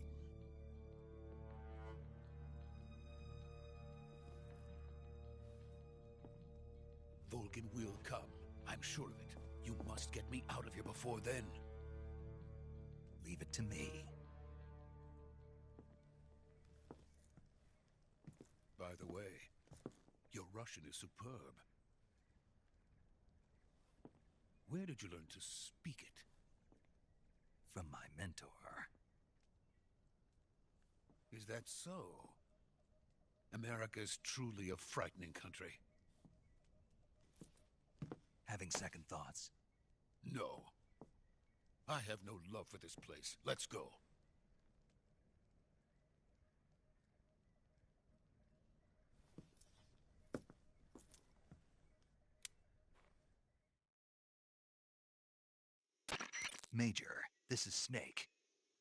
Volgin will come. I'm sure of it. You must get me out of here before then. Leave it to me. By the way, your Russian is superb. Where did you learn to speak it? From my mentor. Is that so? America's truly a frightening country. Having second thoughts? No. I have no love for this place. Let's go. Major, this is Snake.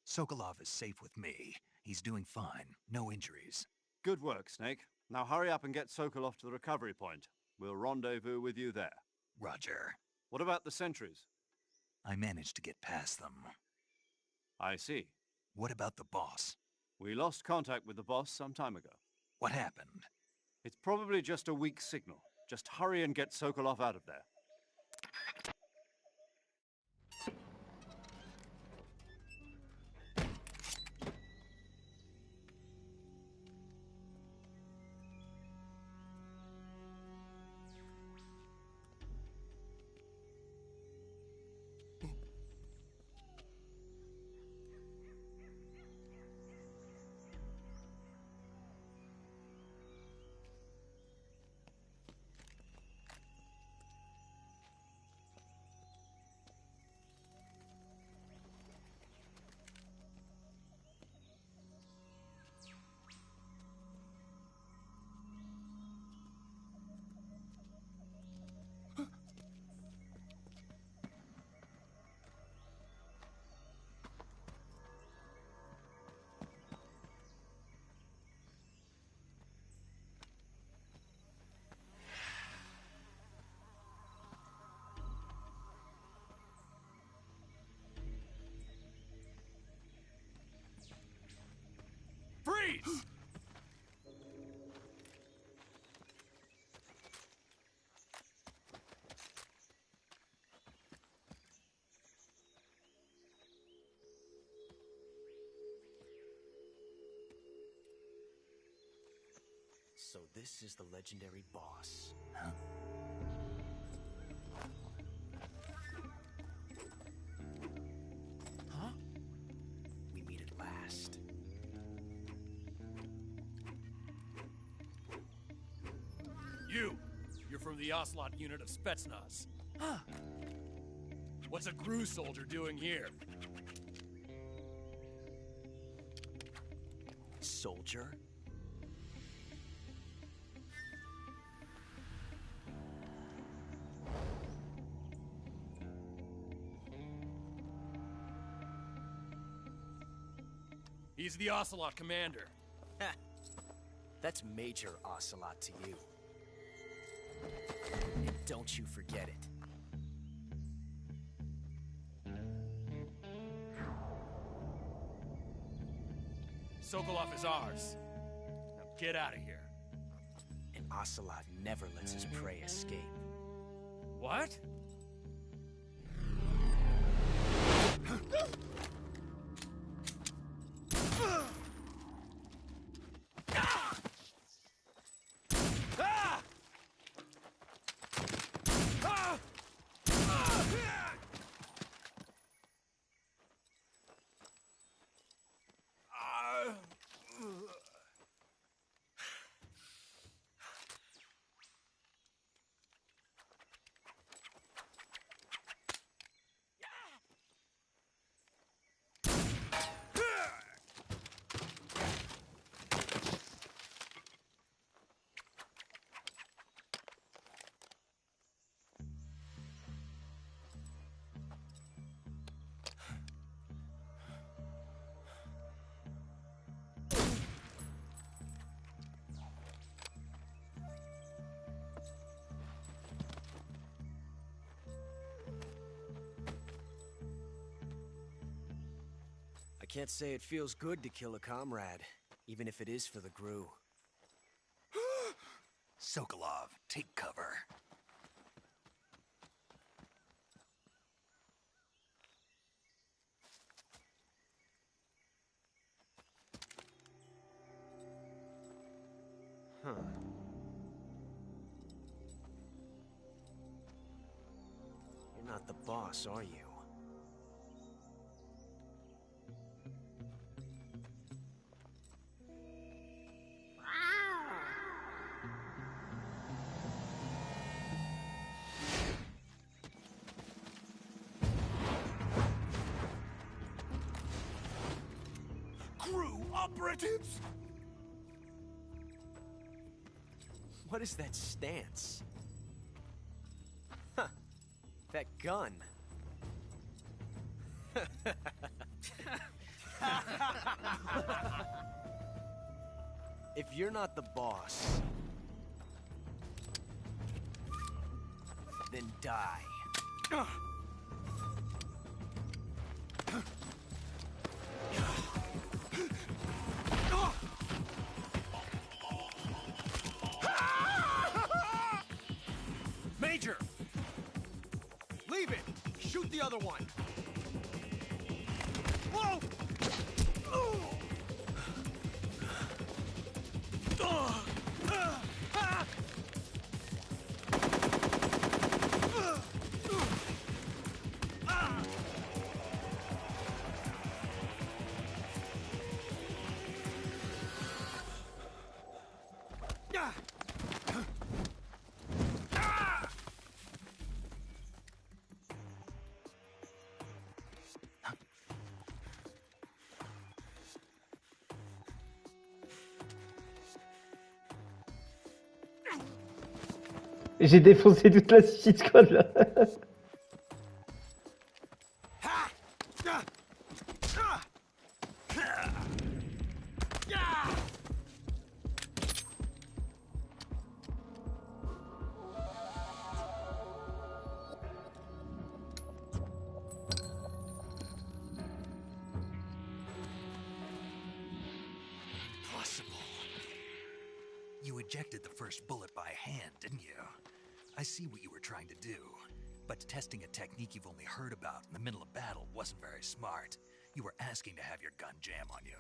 Sokolov is safe with me. He's doing fine. No injuries. Good work, Snake. Now hurry up and get Sokolov to the recovery point. We'll rendezvous with you there. Roger. What about the sentries? I managed to get past them. I see. What about the boss? We lost contact with the boss some time ago. What happened? It's probably just a weak signal. Just hurry and get Sokolov out of there. Freeze! So this is the legendary boss. Huh? Huh? We meet at last. You're from the Ocelot unit of Spetsnaz. Huh. What's a GRU soldier doing here? Soldier? He's the Ocelot commander. Ha! That's Major Ocelot to you. And don't you forget it. Sokolov is ours. Now get out of here. And Ocelot never lets his prey escape. What? I can't say it feels good to kill a comrade, even if it is for the GRU. Sokolov, take cover. Huh. You're not the boss, are you? operatives? What is that stance? Huh. That gun. If you're not the boss, then die. Major! Leave it! Shoot the other one! Whoa! J'ai défoncé toute la Suicide Squad là. You ejected the first bullet by hand, didn't you? I see what you were trying to do, but testing a technique you've only heard about in the middle of battle wasn't very smart. You were asking to have your gun jam on you.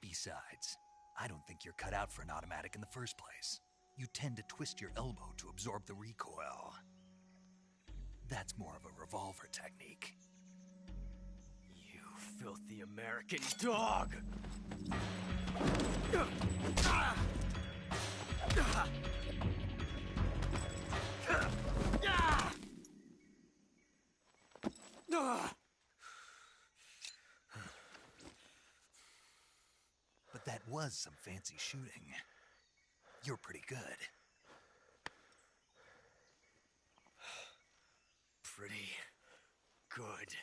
Besides, I don't think you're cut out for an automatic in the first place. You tend to twist your elbow to absorb the recoil. That's more of a revolver technique. You filthy American dog! But that was some fancy shooting. You're pretty good. Pretty good.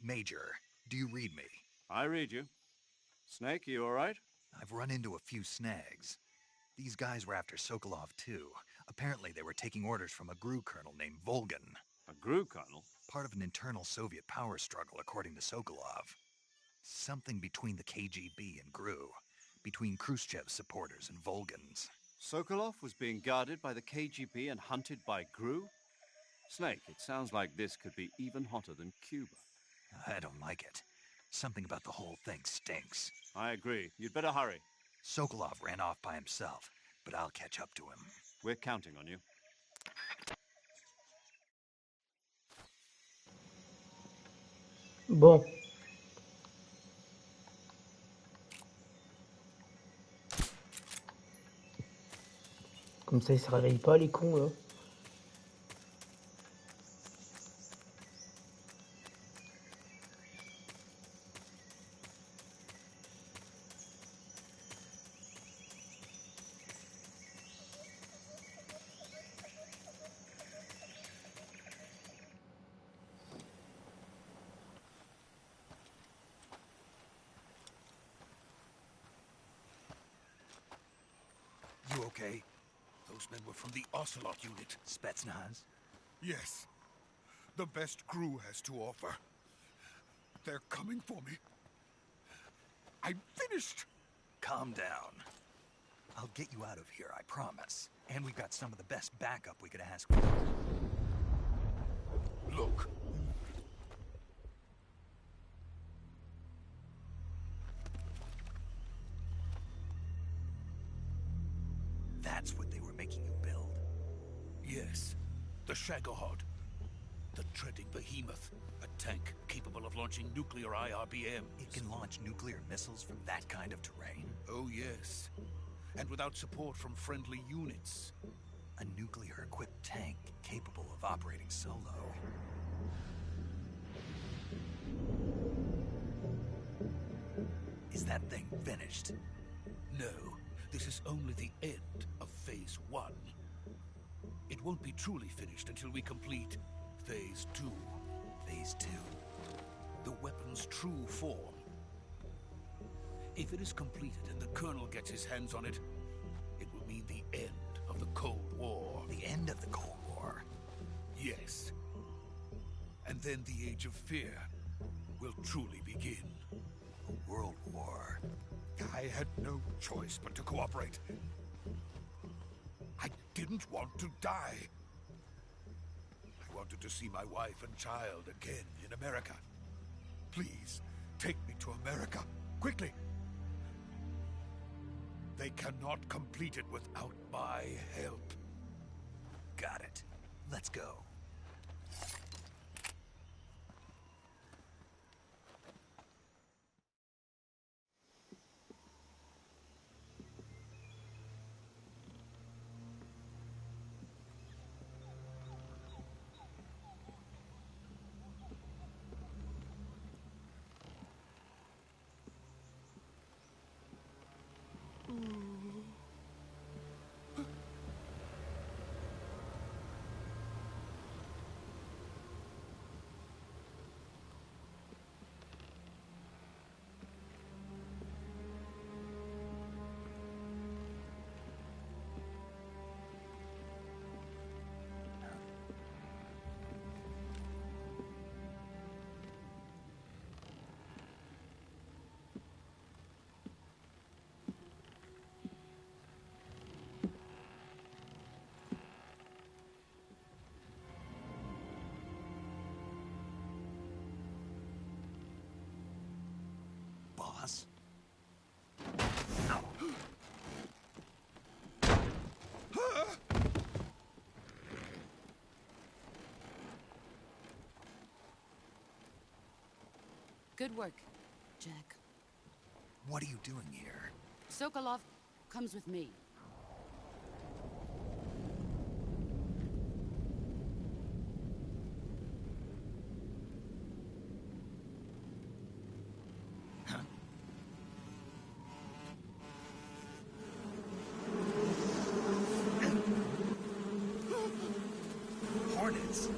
Major, do you read me? I read you. Snake, you all right? I've run into a few snags. These guys were after Sokolov too. Apparently they were taking orders from a GRU colonel named Volgan. A GRU colonel? Part of an internal Soviet power struggle, according to Sokolov. Something between the KGB and GRU. Between Khrushchev's supporters and Volgan's. Sokolov was being guarded by the KGB and hunted by GRU? Snake, it sounds like this could be even hotter than Cuba. I don't like it. Something about the whole thing stinks. I agree. You'd better hurry. Sokolov ran off by himself, but I'll catch up to him. We're counting on you. Bon. Comme ça, ils se réveillent pas, les cons, là. You okay? Those men were from the Ocelot unit. Spetsnaz? Yes. The best GRU has to offer. They're coming for me. I'm finished. Calm down. I'll get you out of here, I promise. And we've got some of the best backup we could ask for. Look. That's what they were making you build? Yes. The Shagohod. The treading behemoth. A tank capable of launching nuclear IRBMs. It can launch nuclear missiles from that kind of terrain? Oh, yes. And without support from friendly units. A nuclear-equipped tank capable of operating solo. Is that thing finished? No, this is only the end of Phase 1. It won't be truly finished until we complete Phase 2. Phase 2? The weapon's true form. If it is completed and the Colonel gets his hands on it, it will mean the end of the Cold War. The end of the Cold War? Yes. And then the Age of Fear will truly begin. A world war. I had no choice but to cooperate. I didn't want to die. I wanted to see my wife and child again in America. Please, take me to America, quickly. They cannot complete it without my help. Got it. Let's go. Boss? Good work, Jack. What are you doing here? Sokolov comes with me. Hornets?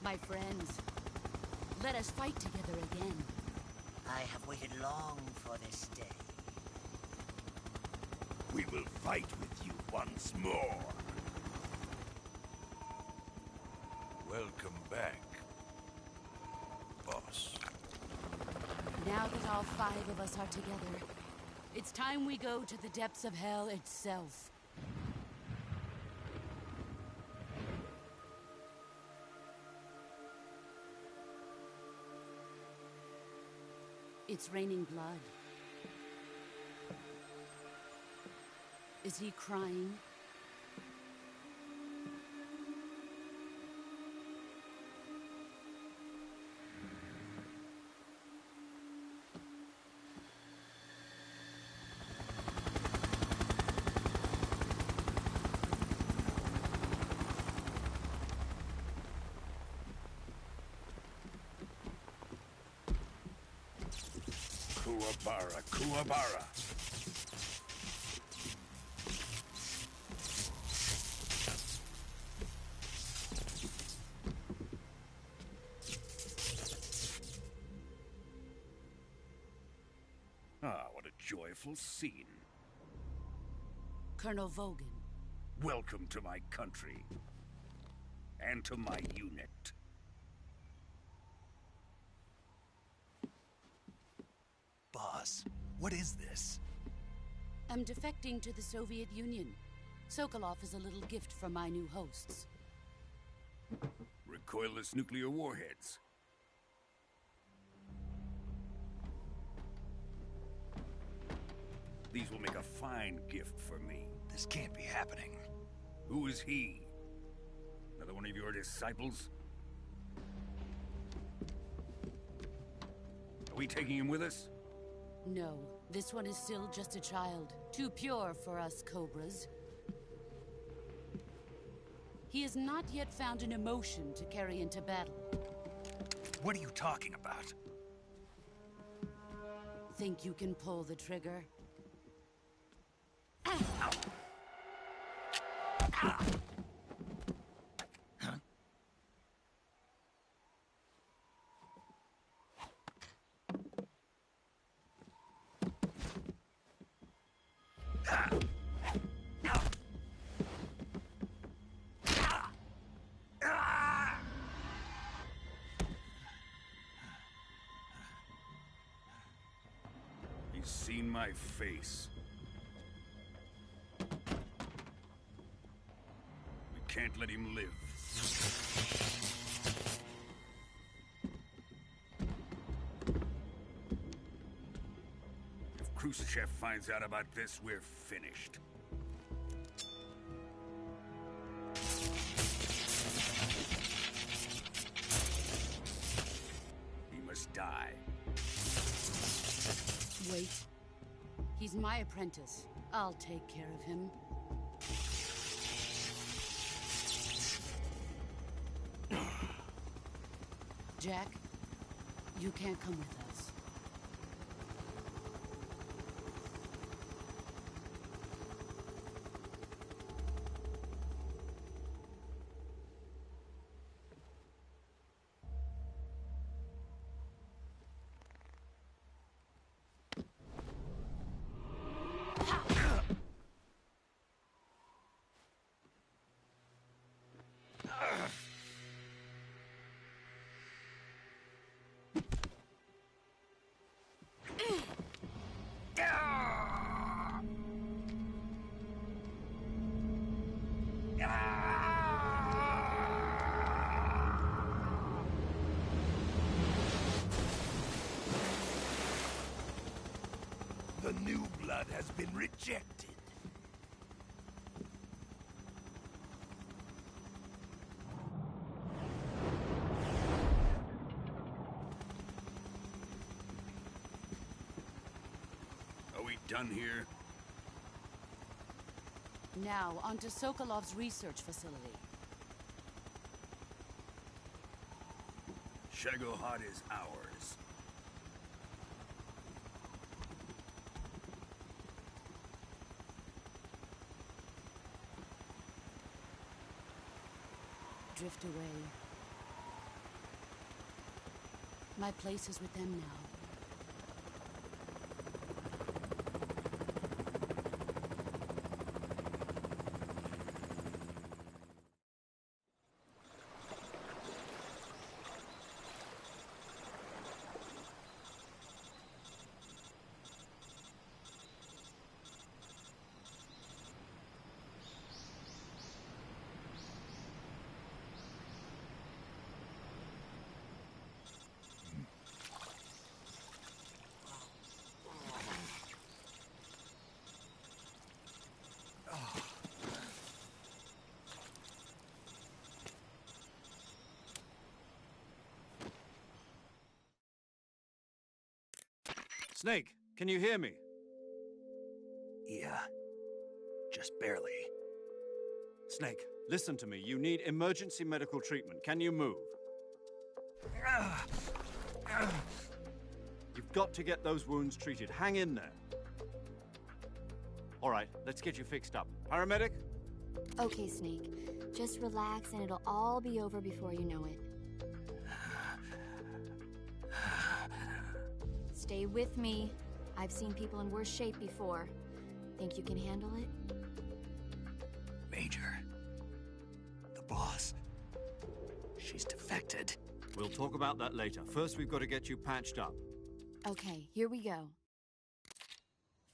My friends, let us fight together again. I have waited long for this day. We will fight with you once more. Welcome back, boss. Now that all 5 of us are together, it's time we go to the depths of hell itself. It's raining blood. Is he crying? Kuwabara, Kuwabara. joyful scene. Colonel Vogan. Welcome to my country. And to my unit. Boss, what is this? I'm defecting to the Soviet Union. Sokolov is a little gift from my new hosts. Recoilless nuclear warheads. These will make a fine gift for me. This can't be happening. Who is he? Another one of your disciples? Are we taking him with us? No, this one is still just a child. Too pure for us Cobras. He has not yet found an emotion to carry into battle. What are you talking about? Think you can pull the trigger? He's seen my face. We can't let him live. If Khrushchev finds out about this, we're finished. He must die. Wait. He's my apprentice. I'll take care of him. Jack, you can't come with us. The new blood has been rejected. Are we done here? Now, onto Sokolov's research facility. Shagohod is ours. Drift away. My place is with them now. Snake, can you hear me? Yeah. Just barely. Snake, listen to me. You need emergency medical treatment. Can you move? You've got to get those wounds treated. Hang in there. All right, let's get you fixed up. Paramedic? Okay, Snake. Just relax and it'll all be over before you know it. Stay with me. I've seen people in worse shape before. Think you can handle it? Major. The boss. She's defected. We'll talk about that later. First, we've got to get you patched up. Okay, here we go.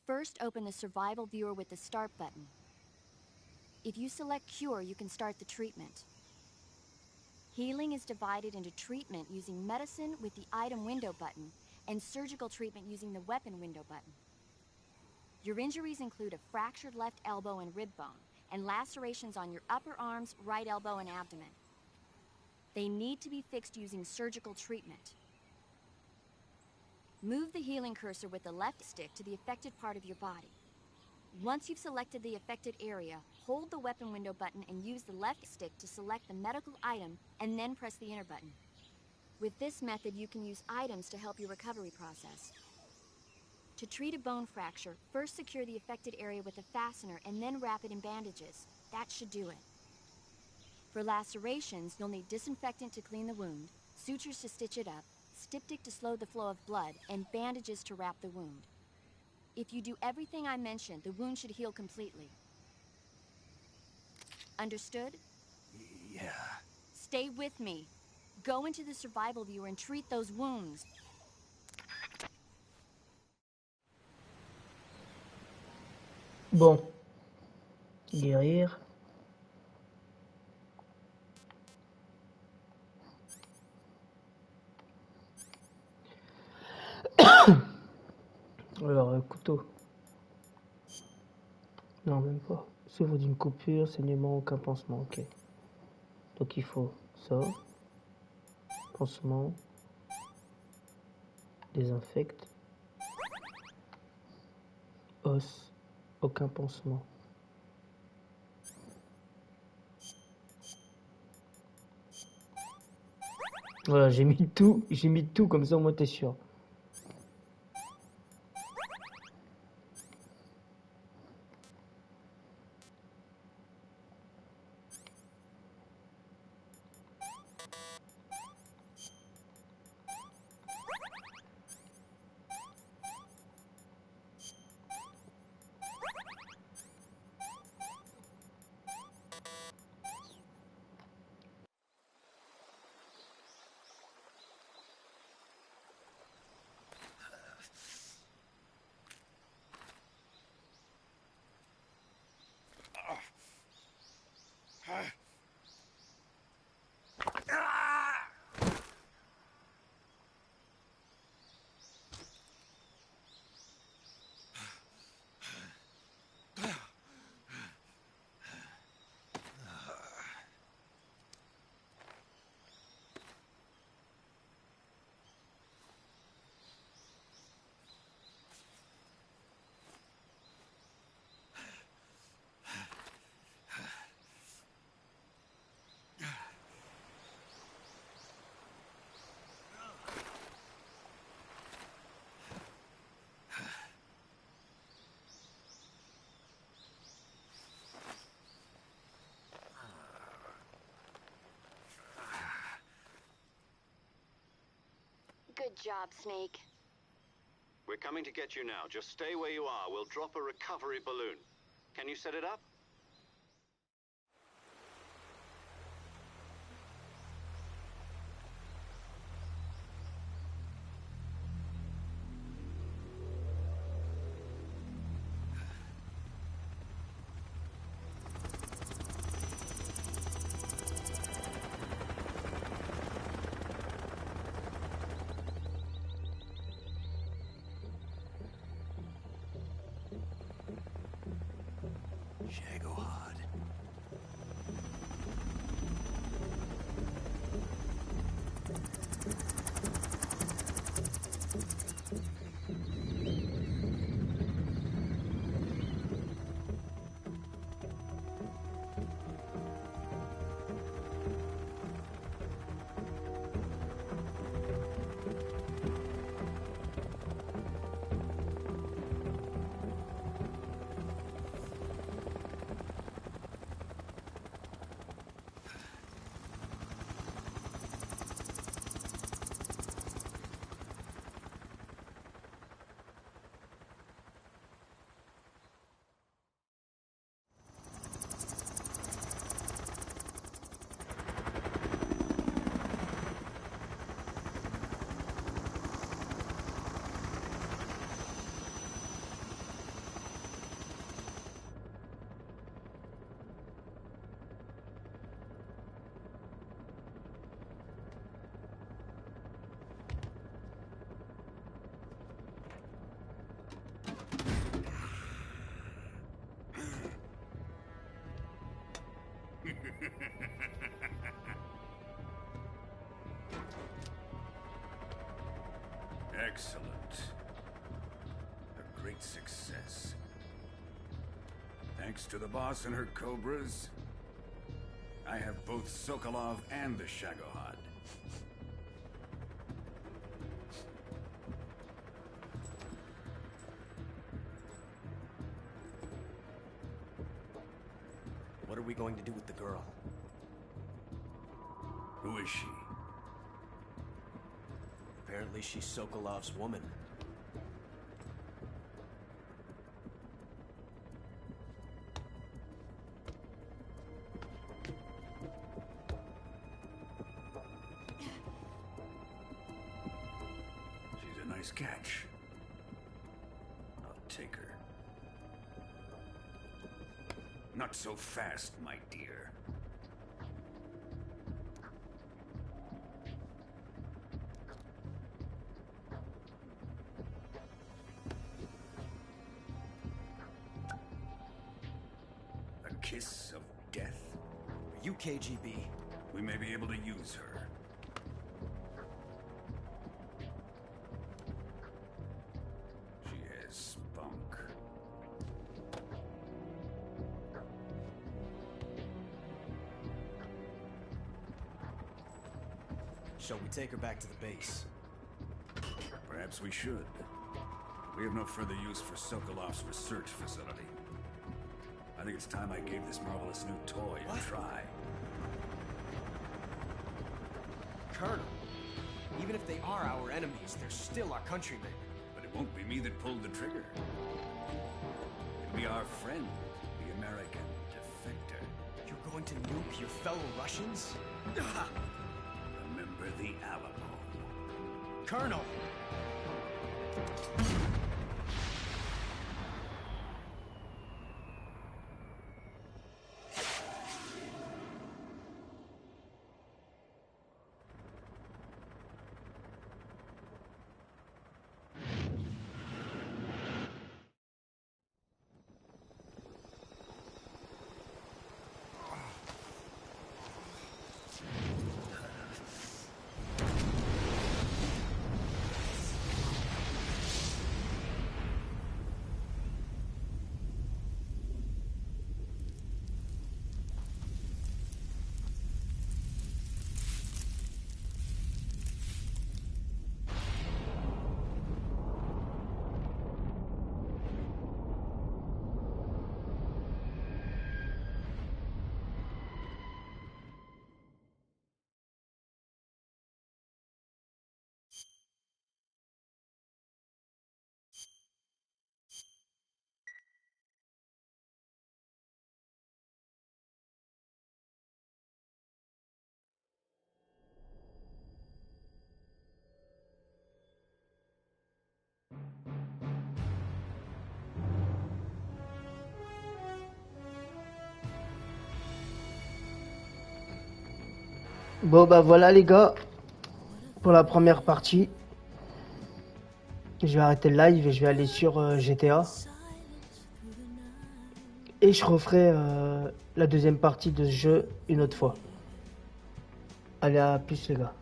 First, open the survival viewer with the start button. If you select cure, you can start the treatment. Healing is divided into treatment using medicine with the item window button and surgical treatment using the weapon window button. Your injuries include a fractured left elbow and rib bone, and lacerations on your upper arms, right elbow, and abdomen. They need to be fixed using surgical treatment. Move the healing cursor with the left stick to the affected part of your body. Once you've selected the affected area, hold the weapon window button and use the left stick to select the medical item, and then press the enter button. With this method, you can use items to help your recovery process. To treat a bone fracture, first secure the affected area with a fastener and then wrap it in bandages. That should do it. For lacerations, you'll need disinfectant to clean the wound, sutures to stitch it up, styptic to slow the flow of blood, and bandages to wrap the wound. If you do everything I mentioned, the wound should heal completely. Understood? Yeah. Stay with me. Go into the survival viewer and treat those wounds. Bon. Guérir. Alors, couteau. Non, même pas. Souffre d'une coupure, saignement, aucun pansement. Ok. Donc il faut ça. Pansement. Désinfecte. Os. Aucun pansement. Voilà, j'ai mis tout comme ça au moins t'es sûr. Good job, Snake. We're coming to get you now. Just stay where you are. We'll drop a recovery balloon. Can you set it up? Shit. Excellent. A great success. Thanks to the boss and her cobras, I have both Sokolov and the Shagohod. What are we going to do with the girl? Who is she? Apparently she's Sokolov's woman. She's a nice catch. I'll take her. Not so fast, my dear. A kiss of death? Are you KGB? We may be able to use her. She has spunk. Shall we take her back to the base? Perhaps we should. We have no further use for Sokolov's research facility. I think it's time I gave this marvelous new toy a try. Colonel, even if they are our enemies, they're still our countrymen. But it won't be me that pulled the trigger. It'll be our friend, the American defector. You're going to nuke your fellow Russians? Remember the Alamo. Colonel! Bon bah voilà les gars, pour la première partie. Je vais arrêter le live et je vais aller sur GTA. Et je referai la deuxième partie de ce jeu une autre fois. Allez, à plus les gars.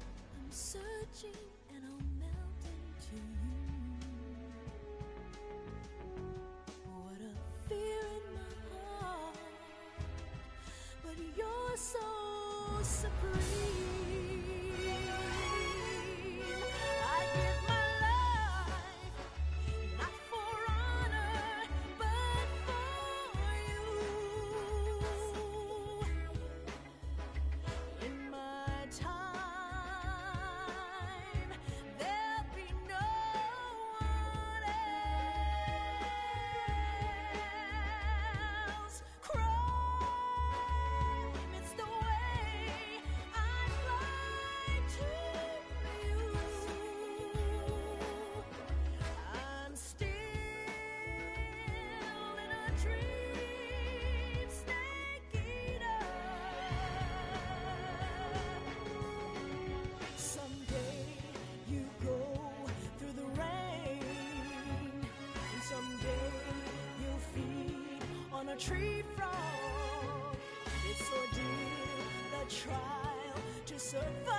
Tree frog, it's ordeal, the trial to survive.